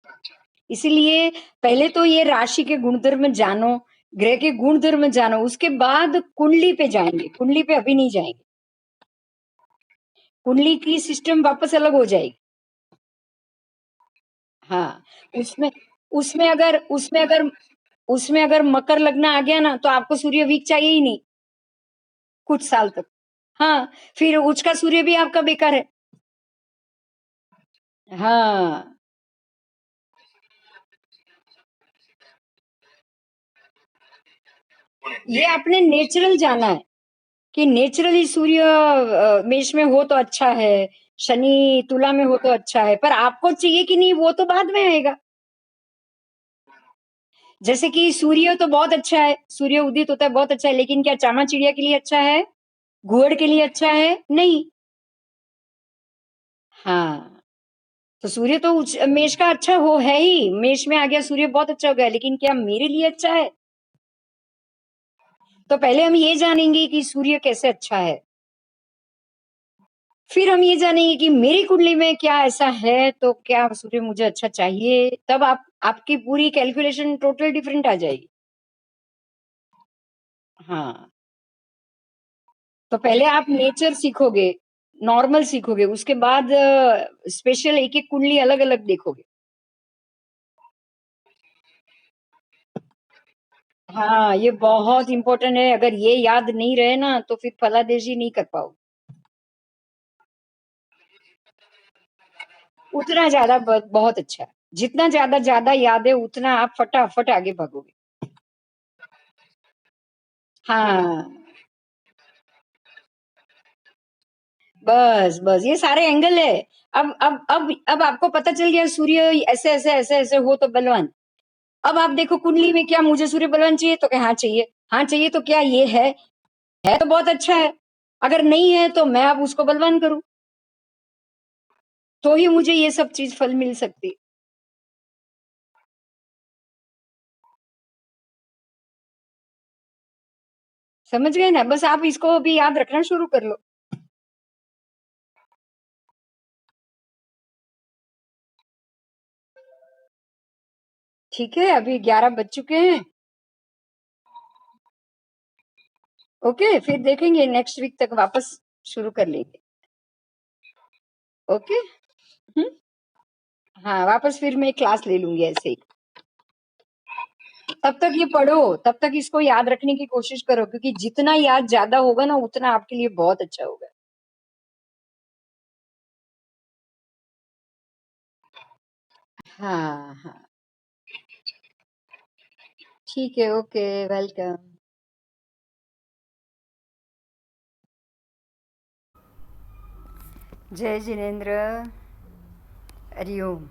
अच्छा। इसीलिए पहले तो ये राशि के गुणधर्म जानो, ग्रह के गुणधर्म जानो, उसके बाद कुंडली पे जाएंगे। कुंडली पे अभी नहीं जाएंगे, कुंडली की सिस्टम वापस अलग हो जाएगी। हाँ, उसमें उसमें अगर मकर लग्न आ गया ना, तो आपको सूर्य वीक चाहिए ही नहीं कुछ साल तक। हाँ, फिर उच्च का सूर्य भी आपका बेकार है। हाँ, ये आपने नेचुरल जाना है कि नेचुरली सूर्य मेष में हो तो अच्छा है, शनि तुला में हो तो अच्छा है, पर आपको चाहिए कि नहीं वो तो बाद में आएगा। जैसे कि सूर्य तो बहुत अच्छा है, सूर्य उदित होता है बहुत अच्छा है, लेकिन क्या चामा चिड़िया के लिए अच्छा है, घुवड़ के लिए अच्छा है? नहीं। हाँ, तो सूर्य तो मेष का अच्छा हो है ही, मेष में आ गया सूर्य बहुत अच्छा हो गया, लेकिन क्या मेरे लिए अच्छा है? तो पहले हम ये जानेंगे कि सूर्य कैसे अच्छा है, फिर हम ये जानेंगे कि मेरी कुंडली में क्या ऐसा है, तो क्या सूर्य मुझे अच्छा चाहिए, तब आप आपकी पूरी कैलकुलेशन टोटल डिफरेंट आ जाएगी। हाँ, तो पहले आप नेचर सीखोगे, नॉर्मल सीखोगे, उसके बाद स्पेशल एक एक कुंडली अलग अलग देखोगे। हाँ, ये बहुत इंपॉर्टेंट है, अगर ये याद नहीं रहे ना तो फिर फलादेशी नहीं कर पाओ। उतना ज्यादा बहुत अच्छा है, जितना ज्यादा ज्यादा याद है उतना आप फटाफट आगे भागोगे। हाँ, बस बस ये सारे एंगल है। अब आपको पता चल गया सूर्य ऐसे ऐसे ऐसे ऐसे हो तो बलवान। अब आप देखो कुंडली में, क्या मुझे सूर्य बलवान चाहिए? तो क्या हाँ चाहिए, हाँ चाहिए, तो क्या ये है तो बहुत अच्छा है। अगर नहीं है तो मैं अब उसको बलवान करूं, तो ही मुझे ये सब चीज फल मिल सकती। समझ गए ना? बस आप इसको अभी याद रखना शुरू कर लो। ठीक है, अभी 11 बज चुके हैं। ओके, फिर देखेंगे नेक्स्ट वीक तक वापस शुरू कर लेंगे। ओके। हम्म। हाँ, वापस फिर मैं क्लास ले लूंगी ऐसे ही। तब तक ये पढ़ो, तब तक इसको याद रखने की कोशिश करो, क्योंकि जितना याद ज्यादा होगा ना उतना आपके लिए बहुत अच्छा होगा। हाँ हाँ, ठीक है, ओके, वेलकम। जय जिनेन्द्र। हरिओम।